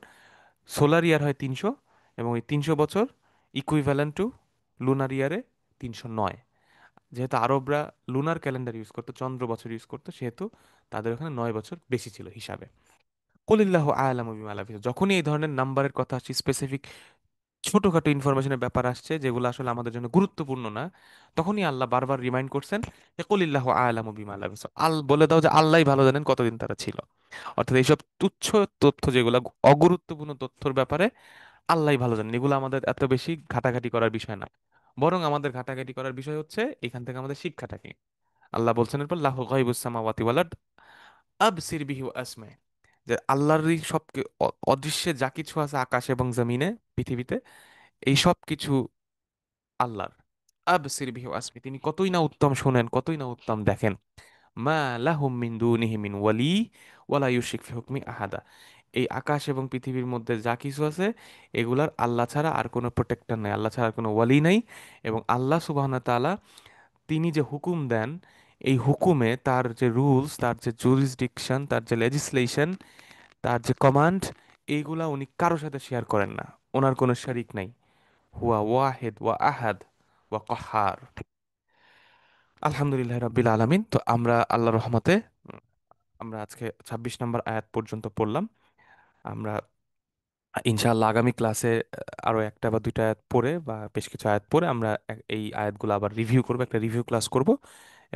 সোলার ইয়ার হয় 300, এবং ওই 300 বছর ইকুইভ্যালেন্ট টু লুনার ইয়ারে 309। যেহেতু আরবরা লুনার ক্যালেন্ডার ইউজ করতো, চন্দ্র বছর ইউজ করতো, সেহেতু তাদের ওখানে 9 বছর বেশি ছিল হিসাবে। কুলিল্লাহু আ'লামু বিমা লাবিথ, যখনই এই ধরনের নাম্বারের কথা আসছে স্পেসিফিক ছোটখাটো ইনফরমেশনের ব্যাপার আসছে যেগুলো আসলে আমাদের জন্য গুরুত্বপূর্ণ না, তখনই আল্লাহ বারবার রিমাইন্ড করছেন যে কুলিল্লাহু আ'লামু বিমা লাবিসু, বলে দাও যে আল্লাহই ভালো জানেন কতদিন তারা ছিল। অর্থাৎ এইসব তুচ্ছ তথ্য, যেগুলো অগুরুত্বপূর্ণ তথ্যর ব্যাপারে আল্লাহই ভালো জানেন, এগুলো আমাদের এত বেশি ঘাটাঘাটি করার বিষয় না। বরং আমাদের ঘাটাঘাটি করার বিষয় হচ্ছে এখান থেকে আমাদের শিক্ষাটা কি। আল্লাহ বলছেন এরপর, লাহু গায়বুস সামাওয়াতি ওয়াল আরদ আবসির বিহি ওয়া আসমা, যে আল্লাহরই সব অদৃশ্যে যা কিছু আছে আকাশ এবং জমিনে, পৃথিবীতে, এই সব কিছু আল্লাহর। আবসির বিহি ওয়া আসমি, তিনি কতই না উত্তম শোনেন, কতই না উত্তম দেখেন। মা লাহুম মিন দুনিহি মিন ওয়ালি ওয়ালা ইউশরিক ফি হুকমি আহাদা, এই আকাশ এবং পৃথিবীর মধ্যে যা কিছু আছে এগুলার আল্লাহ ছাড়া আর কোনো প্রোটেক্টর নাই, আল্লাহ ছাড়া আর কোনো ওয়ালি নাই। এবং আল্লাহ সুবহানাহু ওয়া তাআলা তিনি যে হুকুম দেন, এই হুকুমে তার যে রুলস, তার যে জুরিসডিকশন, তার যে লেজিসলেশন, তার যে কমান্ড, এইগুলা উনি কারোর সাথে শেয়ার করেন না। ওনার কোনো শরিক নাই। হুয়া ওয়াহিদ ওয়া আহাদ ওয়া কাহার। আলহামদুলিল্লাহ রাব্বিল আলামিন। তো আমরা আল্লাহর রহমতে আমরা আজকে 26 নম্বর আয়াত পর্যন্ত পড়লাম। আমরা ইনশাআল্লাহ আগামী ক্লাসে আরো একটা বা দুইটা আয়াত পড়ে বা বেশ কিছু আয়াত পড়ে আমরা এই আয়াতগুলো আবার রিভিউ করব, একটা রিভিউ ক্লাস করব।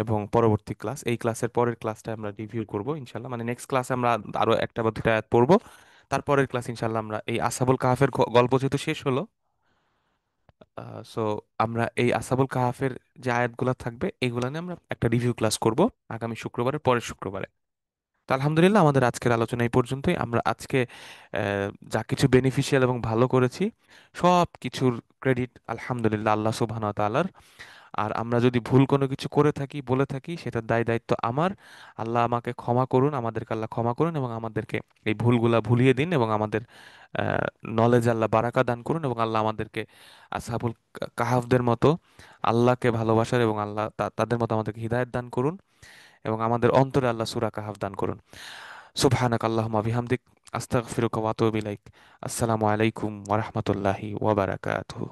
এবং পরবর্তী ক্লাস, এই ক্লাসের পরের ক্লাসটা আমরা রিভিউ করব ইনশাআল্লাহ, মানে নেক্সট ক্লাসে আমরা আরো একটা বা দুইটা আয়াত পড়বো। তারপরের ক্লাস ইনশাআল্লাহ আমরা এই আসহাবুল কাহাফের গল্প যেহেতু শেষ হলো, সো আমরা এই আসহাবুল কাহাফের যে আয়াতগুলো থাকবে এগুলো নিয়ে আমরা একটা রিভিউ ক্লাস করব আগামী শুক্রবারের পরের শুক্রবারে। তো আলহামদুলিল্লাহ আমাদের আজকের আলোচনা এই পর্যন্তই। আমরা আজকে যা কিছু বেনিফিশিয়াল এবং ভালো করেছি সব কিছুর ক্রেডিট আলহামদুলিল্লাহ আল্লাহ সুবহানাহু ওয়া তাআলার। আর আমরা যদি ভুল কোনো কিছু করে থাকি, বলে থাকি, সেটার দায় দায়িত্ব আমার। আল্লাহ আমাকে ক্ষমা করুন, আমাদেরকে আল্লাহ ক্ষমা করুন এবং আমাদেরকে এই ভুলগুলা ভুলিয়ে দিন এবং আমাদের নলেজ আল্লাহ বারাকা দান করুন এবং আল্লাহ আমাদেরকে আসহাবুল কাহাফদের মতো আল্লাহকে ভালোবাসার এবং আল্লাহ তাদের মতো আমাদেরকে হিদায়াত দান করুন এবং আমাদের অন্তরে আল্লাহ সূরা কাহাফ দান করুন। সুবহানাক আল্লাহুম্মা বিহামদিক, আস্তাগফিরুকা ওয়া আতুবু ইলাইক। আসসালামু আলাইকুম ওয়া রাহমাতুল্লাহি ওয়া বারাকাতুহু।